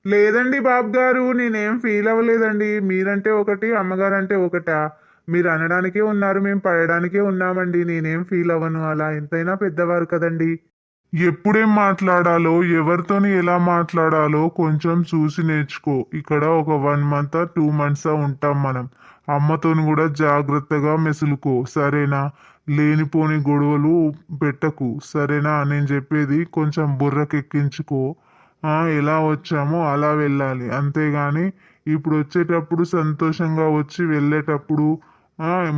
లేదండి బాబు గారు, నేనేం ఫీల్ అవ్వలేదండి. మీరంటే ఒకటి, అమ్మగారంటే ఒకటా? మీరు అనడానికే ఉన్నారు, మేము పడడానికే ఉన్నామండి. నేనేం ఫీల్ అవ్వను అలా. ఎంతైనా పెద్దవారు కదండి. ఎప్పుడేం మాట్లాడాలో, ఎవరితోని ఎలా మాట్లాడాలో కొంచెం చూసి నేర్చుకో. ఇక్కడ ఒక 1 మంత్ 2 మంత్స్ ఉంటాం మనం. అమ్మతోని కూడా జాగ్రత్తగా మెసులుకో, సరేనా? లేనిపోని గొడవలు పెట్టకు, సరేనా? నేను చెప్పేది కొంచెం బుర్రకెక్కించుకో. ఎలా వచ్చామో అలా వెళ్ళాలి, అంతేగాని ఇప్పుడు వచ్చేటప్పుడు సంతోషంగా వచ్చి వెళ్ళేటప్పుడు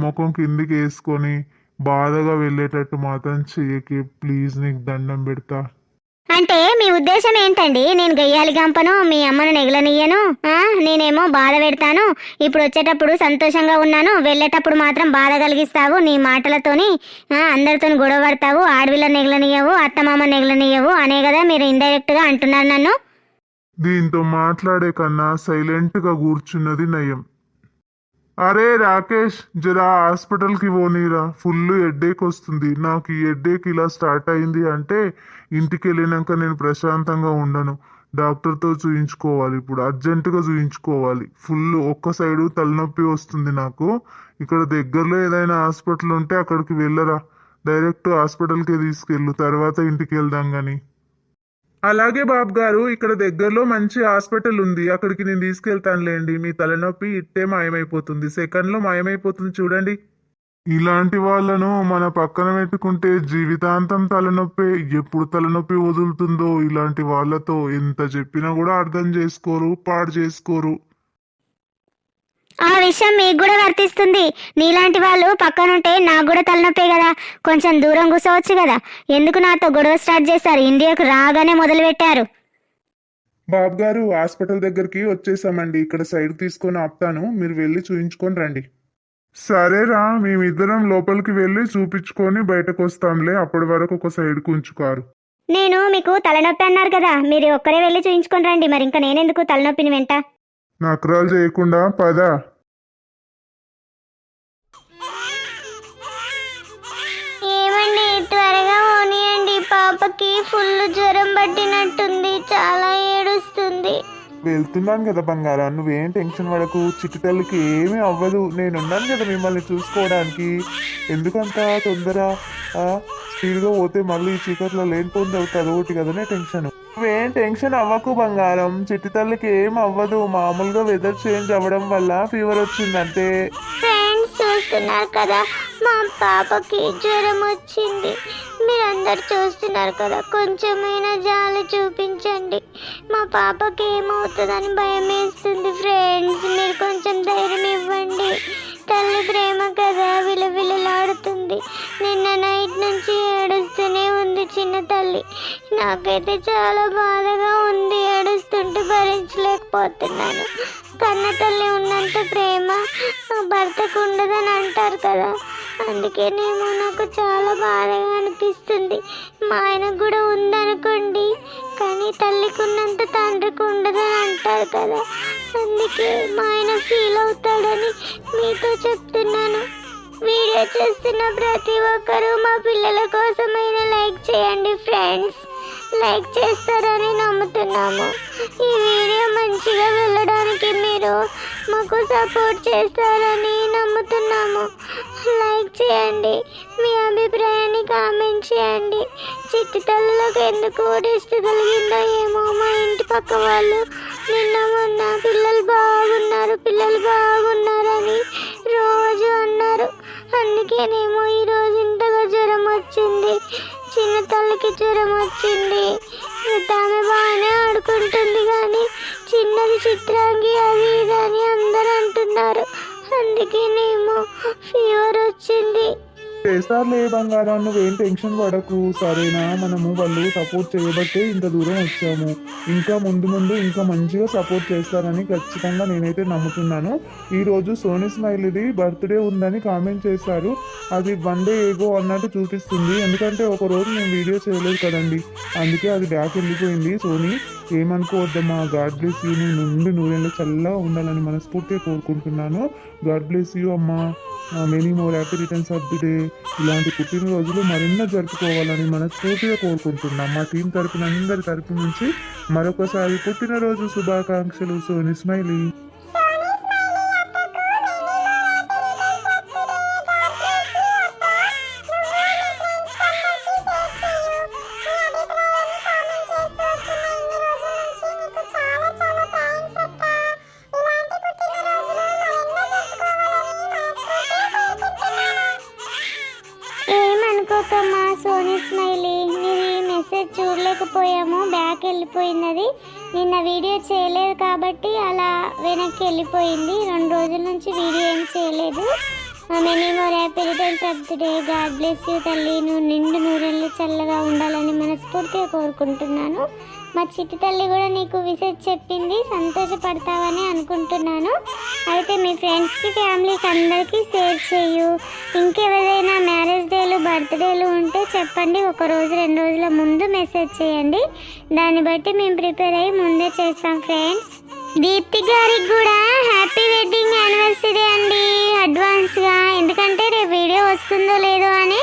ముఖం కిందికి వేసుకొని బాధగా వెళ్ళేటట్టు మాత్రం చెయ్యకి, ప్లీజ్, నీకు దండం పెడతా. అంటే మీ ఉద్దేశం ఏంటండి? నేను గయ్యాలి గంపను, మీ అమ్మను నెగలనియ్యను, నేనేమో బాధ పెడతాను. ఇప్పుడు వచ్చేటప్పుడు సంతోషంగా ఉన్నాను, వెళ్ళేటప్పుడు మాత్రం బాధ కలిగిస్తావు నీ మాటలతోని. అందరితోని గొడవ పడతావు, ఆడవిళ్ళ నెగలనియ్యవు, అత్తమామ నెగలనియ్యవు అనే కదా మీరు ఇండైరెక్ట్ గా అంటున్నారు నన్ను. దీంతో మాట్లాడే కన్నా సైలెంట్గా కూర్చున్నది నయం. అరే రాకేష్, జరా హాస్పిటల్కి పోనీరా, ఫుల్ హెడ్ఏక్ వస్తుంది నాకు. ఈ హెడ్ఏక్ ఇలా స్టార్ట్ అయింది అంటే ఇంటికి వెళ్ళినాక నేను ప్రశాంతంగా ఉండను. డాక్టర్తో చూయించుకోవాలి, ఇప్పుడు అర్జెంటుగా చూయించుకోవాలి. ఫుల్ ఒక్క సైడు తలనొప్పి వస్తుంది నాకు. ఇక్కడ దగ్గరలో ఏదైనా హాస్పిటల్ ఉంటే అక్కడికి వెళ్ళరా, డైరెక్ట్ హాస్పిటల్కే తీసుకెళ్ళు, తర్వాత ఇంటికి వెళ్దాం కానీ. అలాగే బాబు గారు, ఇక్కడ దగ్గరలో మంచి హాస్పిటల్ ఉంది, అక్కడికి నేను తీసుకెళ్తానులేండి. మీ తలనొప్పి ఇట్టే మాయమైపోతుంది, సెకండ్లో మాయమైపోతుంది చూడండి. ఇలాంటి వాళ్ళను మన పక్కన పెట్టుకుంటే జీవితాంతం తలనొప్పి, ఎప్పుడు తలనొప్పి వదులుతుందో. ఇలాంటి వాళ్ళతో ఎంత చెప్పినా కూడా అర్థం చేసుకోరు, పాడు చేసుకోరు. ఆ విషయం మీకు కూడా వర్తిస్తుంది. నీలాంటి వాళ్ళు పక్కనుంటే నాకు కూడా తలనొప్పే కదా. కొంచెం దూరం కూర్చోవచ్చు కదా. ఎందుకు నాతో గొడవ స్టార్ట్ చేశారు? ఇండియాకు రాగానే మొదలు పెట్టారు. బాబు గారు, హాస్పిటల్ దగ్గరికి వచ్చేసామండి. ఇక్కడ సైడ్ తీసుకొని ఆపుతాను, మీరు వెళ్ళి చూయించుకొని రండి. సరేరా, మేమిద్దరం లోపలికి వెళ్ళి చూపించుకొని బయటకు వస్తాంలే. అప్పటి వరకు ఒక సైడ్ ఉంచుకోరు. నేను మీకు తలనొప్పి అన్నారు కదా, మీరు ఒక్కరే వెళ్ళి చూయించుకొని రండి. మరి ఇంకా నేనెందుకు తలనొప్పిని వెంట? నకరాలు చేయకుండా పద. ఏమండి, త్వరగా పోనీయండి, పాపకి ఫుల్ జ్వరం పట్టినట్టుంది, చాలా ఏడుస్తుంది. వెళ్తున్నాను కదా బంగారం, నువ్వేం టెన్షన్ పడకు. చిట్టి తల్లికి ఏమీ అవ్వదు, నేనున్నాను కదా మిమ్మల్ని చూసుకోవడానికి. ఎందుకంత తొందర? స్పీడ్గా పోతే మళ్ళీ చీకట్లో లేనిపోయింది అవుతుంది ఒకటి కదనే టెన్షన్. నువ్వేం టెన్షన్ అవ్వకు బంగారం, చిట్టి తల్లికి ఏం అవ్వదు. మామూలుగా వెదర్ చేంజ్ అవ్వడం వల్ల ఫీవర్ వచ్చిందంటే. ఫ్రెండ్స్ చూస్తున్నారు కదా, మా పాపకి జ్వరం వచ్చింది. మీరందరు చూస్తున్నారు కదా, కొంచెమైనా జాలి చూపించండి. మా పాపకి ఏమవుతుందని భయం వేస్తుంది. ఫ్రెండ్స్ మీరు కొంచెం ధైర్యం ఇవ్వండి. తల్లి ప్రేమ కదా విలువిలులాడుతుంది. నిన్న నైట్ నుంచి ఏడుస్తూనే ఉంది చిన్న తల్లి. నాకైతే చాలా బాధగా ఉంది, ఏడుస్తుంటే భరించలేకపోతున్నాను. కన్న తల్లి ఉన్నంత ప్రేమ భర్తకు ఉండదని అంటారు కదా, అందుకేనేమో నాకు చాలా బాధగా అనిపిస్తుంది. మా ఆయనకు కూడా ఉందనుకోండి, కానీ తల్లికి ఉన్నంత తండ్రికి ఉండదని అంటారు కదా, అందుకే మా ఆయన ఫీల్ అవుతాడని మీతో చెప్తున్నాను. వీడియో చూస్తున్న ప్రతి ఒక్కరూ మా పిల్లల కోసమైనా లైక్ చేయండి ఫ్రెండ్స్. లైక్ చేస్తారని నమ్ముతున్నాము. ఈ వీడియో మంచిగా వెళ్ళడానికి మీరు మాకు సపోర్ట్ చేస్తారని నమ్ముతున్నాము. లైక్ చేయండి, మీ అభిప్రాయాన్ని కామెంట్ చేయండి. చిట్టి తల్లులకు ఎందుకు దిష్టి కలిగిందో ఏమో, మా ఇంటి పక్క వాళ్ళు నిన్న మొన్న పిల్లలు బాగున్నారని రోజు అన్నారు. అందుకేనేమో ఈరోజు ఇంతగా జ్వరం వచ్చింది. చిన్న తల్లికి జ్వరం వచ్చింది. ఆమె బాగానే ఆడుకుంటుంది, కానీ చిన్నది చిత్రాంగి అది ఇది అని అందరూ అంటున్నారు. అందుకేనేమో ఫీవర్ వచ్చింది. చేస్తారులే బంగారం, నువ్వేం టెన్షన్ పడకు సరేనా. మనము వాళ్ళు సపోర్ట్ చేయబట్టే ఇంత దూరం వచ్చాము. ఇంకా ముందు ఇంకా మంచిగా సపోర్ట్ చేస్తారని ఖచ్చితంగా నేనైతే నమ్ముతున్నాను. ఈరోజు సోనీ స్మైల్ది బర్త్డే ఉందని కామెంట్ చేశారు. అది 1 డే ఏగో అన్నట్టు చూపిస్తుంది, ఎందుకంటే ఒక రోజు నేను వీడియో చేయలేదు కదండి, అందుకే అది బ్యాక్ వెళ్ళిపోయింది. సోనీ ఏమనుకోవద్దమ్మా. God bless you. నేను నుండి నూరేళ్ళు చల్లగా ఉండాలని మనస్ఫూర్తిగా కోరుకుంటున్నాను. గాడ్ బ్లెస్ యూ అమ్మా. Many more happy returns of the day. ఇలాంటి పుట్టినరోజులు మరెన్నో జరుపుకోవాలని మనస్ఫూర్తిగా కోరుకుంటున్నాం. మా టీం తరపున అందరి తరపు నుంచి మరొకసారి పుట్టినరోజు శుభాకాంక్షలు సోనీ స్మైలీ. ఏమనుకోకమ్మా సోనీ స్మైలీ, నీది మెసేజ్ చూడలేకపోయాము, బ్యాక్ వెళ్ళిపోయినది. నిన్న వీడియో చేయలేదు కాబట్టి అలా వెనక్కి వెళ్ళిపోయింది. 2 రోజుల నుంచి వీడియో ఏం చేయలేదు. Many more happy returns of the day. God bless you తల్లి. నువ్వు నిండు నూరెళ్ళు చల్లగా ఉండాలని మనస్ఫూర్తిగా కోరుకుంటున్నాను. మా చిట్టి తల్లి కూడా నీకు విషెస్ చెప్పింది, సంతోషపడతావని అనుకుంటున్నాను. అయితే మీ ఫ్రెండ్స్కి ఫ్యామిలీకి అందరికీ షేర్ చేయు. ఇంకెవరైనా మ్యారేజ్ డేలు బర్త్డేలు ఉంటే చెప్పండి. 1 రోజు 2 రోజుల ముందు మెసేజ్ చేయండి, దాన్ని బట్టి మేము ప్రిపేర్ అయ్యి ముందే చేస్తాం ఫ్రెండ్స్. దీప్తి గారికి కూడా హ్యాపీ వెడ్డింగ్ యానివర్సరీ అండి అడ్వాన్స్గా. ఎందుకంటే రేపు వీడియో వస్తుందో లేదో అని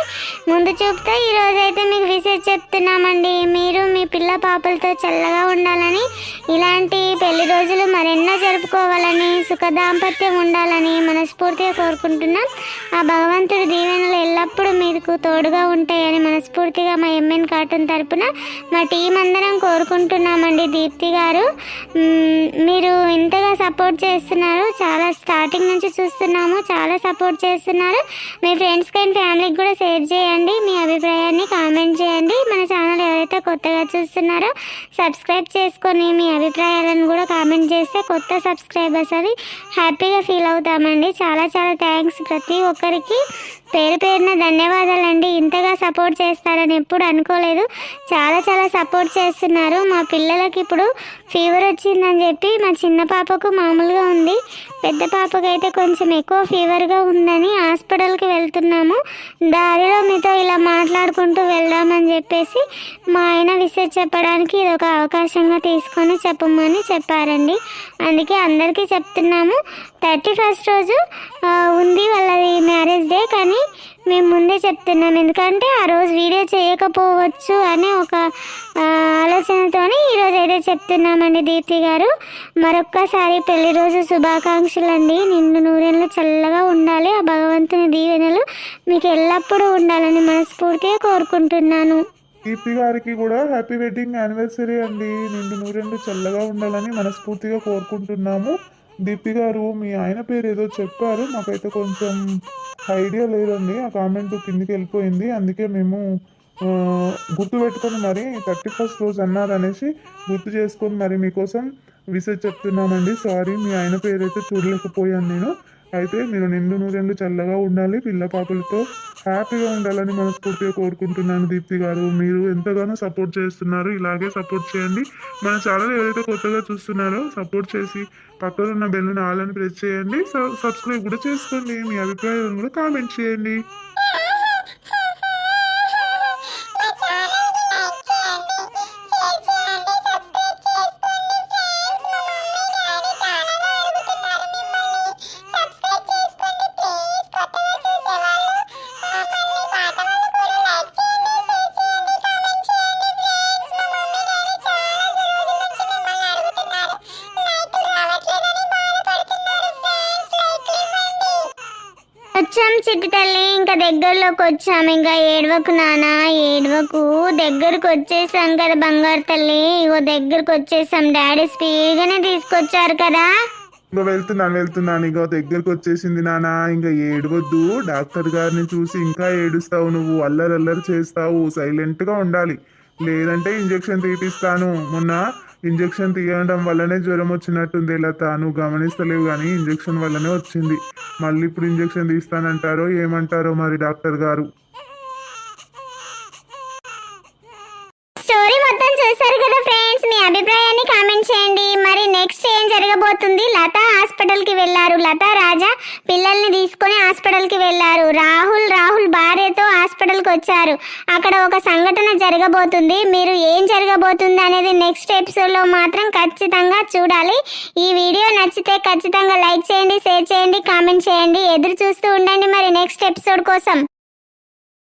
ముందు చూపుతో ఈరోజు అయితే మీకు విషయం చెప్తున్నామండి. మీరు మీ పిల్ల పాపలతో చల్లగా ఉండాలని, ఇలాంటి పెళ్లి రోజులు మరెన్నో జరుపుకోవాలని, సుఖ దాంపత్యం ఉండాలని మనస్ఫూర్తిగా కోరుకుంటున్నాం. ఆ భగవంతుడి దీవెనలు ఎల్లప్పుడూ మీకు తోడుగా ఉంటాయని మనస్ఫూర్తిగా మా ఎంఎన్ కార్టూన్ తరపున మా టీం అందరం కోరుకుంటున్నామండి. దీప్తి గారు మీరు ఇంతగా సపోర్ట్ చేస్తున్నారు, చాలా స్టార్టింగ్ నుంచి చూస్తున్నాము, చాలా సపోర్ట్ చేస్తున్నారు. మీ ఫ్రెండ్స్కి అండ్ ఫ్యామిలీకి కూడా షేర్ చేయండి, మీ అభిప్రాయాన్ని కామెంట్ చేయండి. మన ఛానల్ ఎవరైతే కొత్తగా చూస్తున్నారో సబ్స్క్రైబ్ చేసుకొని మీ అభిప్రాయాలను కూడా కామెంట్ చేస్తే కొత్త సబ్స్క్రైబర్స్ అని హ్యాపీగా ఫీల్ అవుతామండి. చాలా చాలా థ్యాంక్స్ ప్రతి ఒక్కరికి, పేరు పేరున ధన్యవాదాలండి. ఇంతగా సపోర్ట్ చేస్తారని ఎప్పుడు అనుకోలేదు, చాలా చాలా సపోర్ట్ చేస్తున్నారు. మా పిల్లలకి ఇప్పుడు ఫీవర్ వచ్చిందని చెప్పి మా చిన్న పాపకు మామూలుగా ఉంది, పెద్ద పాపకు అయితే కొంచెం ఎక్కువ ఫీవర్గా ఉందని హాస్పిటల్కి వెళ్తున్నాము. దారిలో మీతో ఇలా మాట్లాడుకుంటూ వెళ్దామని చెప్పేసి మా ఆయన విషయం చెప్పడానికి ఇది ఒక అవకాశంగా తీసుకొని చెప్పమని చెప్పారండి. అందుకే అందరికీ చెప్తున్నాము. 31st రోజు ఉంది వాళ్ళది మ్యారేజ్ డే, కానీ మేము ముందే ఇప్పుడే చెప్తున్నాం, ఎందుకంటే ఆ రోజు వీడియో చేయకపోవచ్చు అనే ఒక ఆలోచనతోనే ఈరోజు అయితే చెప్తున్నామండి. దీప్తి గారు మరొక్కసారి పెళ్లి రోజు శుభాకాంక్షలు అండి. నిండు నూరేళ్ళు చల్లగా ఉండాలి, ఆ భగవంతుని దీవెనలు మీకు ఎల్లప్పుడూ ఉండాలని మనస్ఫూర్తిగా కోరుకుంటున్నాను. దీప్తి గారికి కూడా హ్యాపీ వెడ్డింగ్ యానివర్సరీ అండి. నిండు నూరెండు చల్లగా ఉండాలని మనస్ఫూర్తిగా కోరుకుంటున్నాము. దీప్తి గారు మీ ఆయన పేరు ఏదో చెప్పారు, మాకైతే కొంచెం ఐడియా లేదండి. ఆ కామెంట్ కిందికి వెళ్ళిపోయింది, అందుకే మేము గుర్తు పెట్టుకొని మరి 31st రోజు అన్నారు అనేసి గుర్తు చేసుకొని మరి మీకోసం విషయం చెప్తున్నామండి. సారీ, మీ ఆయన పేరు అయితే చూడలేకపోయాను నేను. అయితే మీరు నిండు నూరెండు చల్లగా ఉండాలి, పిల్ల పాపలతో హ్యాపీగా ఉండాలని మనస్ఫూర్తిగా కోరుకుంటున్నాను. దీప్తి గారు మీరు ఎంతగానో సపోర్ట్ చేస్తున్నారు, ఇలాగే సపోర్ట్ చేయండి. మన ఛానల్ ఎవరైతే కొత్తగా చూస్తున్నారో సపోర్ట్ చేసి పక్కన ఉన్న బెల్ని ఆలని ప్రెస్ చేయండి. సబ్స్క్రైబ్ కూడా చేసుకోండి. మీ అభిప్రాయాలను కూడా కామెంట్ చేయండి. వచ్చాం చిట్టి తల్లి, ఇంకా దగ్గరలోకి వచ్చాము. ఇంకా ఏడవకు నానా, ఏడవకు, దగ్గరకు వచ్చేసాం కదా బంగారు తల్లి. ఇగో దగ్గరకు వచ్చేసాం, డాడీ స్పీడ్గానే తీసుకొచ్చారు కదా. ఇంకా వెళ్తున్నాను ఇక దగ్గరకు వచ్చేసింది నాన్న. ఇంకా ఏడవద్దు, డాక్టర్ గారిని చూసి ఇంకా ఏడుస్తావు, నువ్వు అల్లరి చేస్తావు, సైలెంట్గా ఉండాలి, లేదంటే ఇంజెక్షన్ తీపిస్తాను. మొన్న ఇంజెక్షన్ తీయడం వల్లనే జ్వరం వచ్చినట్టుంది లత, నువ్వు గమనిస్తలేవు కానీ ఇంజెక్షన్ వల్లనే వచ్చింది. మళ్ళీ ఇప్పుడు ఇంజెక్షన్ తీస్తానంటారో ఏమంటారో మరి డాక్టర్ గారు. స్టోరీ మొత్తం చూసారు కదా ఫ్రెండ్స్, మీ అభిప్రాయాన్ని కామెంట్ చేయండి. మరి నెక్స్ట్ ఏం జరగబోతుంది? లత హాస్పిటల్కి వెళ్ళారు, లత రాజా పిల్లల్ని తీసుకొని హాస్పిటల్కి వెళ్ళారు. రాహుల్ భార్యతో హాస్పిటల్కి వచ్చారు. అక్కడ ఒక సంఘటన జరగబోతుంది. మీరు ఏం జరగబోతుంది అనేది నెక్స్ట్ ఎపిసోడ్లో మాత్రం ఖచ్చితంగా చూడాలి. ఈ వీడియో నచ్చితే ఖచ్చితంగా లైక్ చేయండి, షేర్ చేయండి, కామెంట్ చేయండి. ఎదురు చూస్తూ ఉండండి మరి నెక్స్ట్ ఎపిసోడ్ కోసం.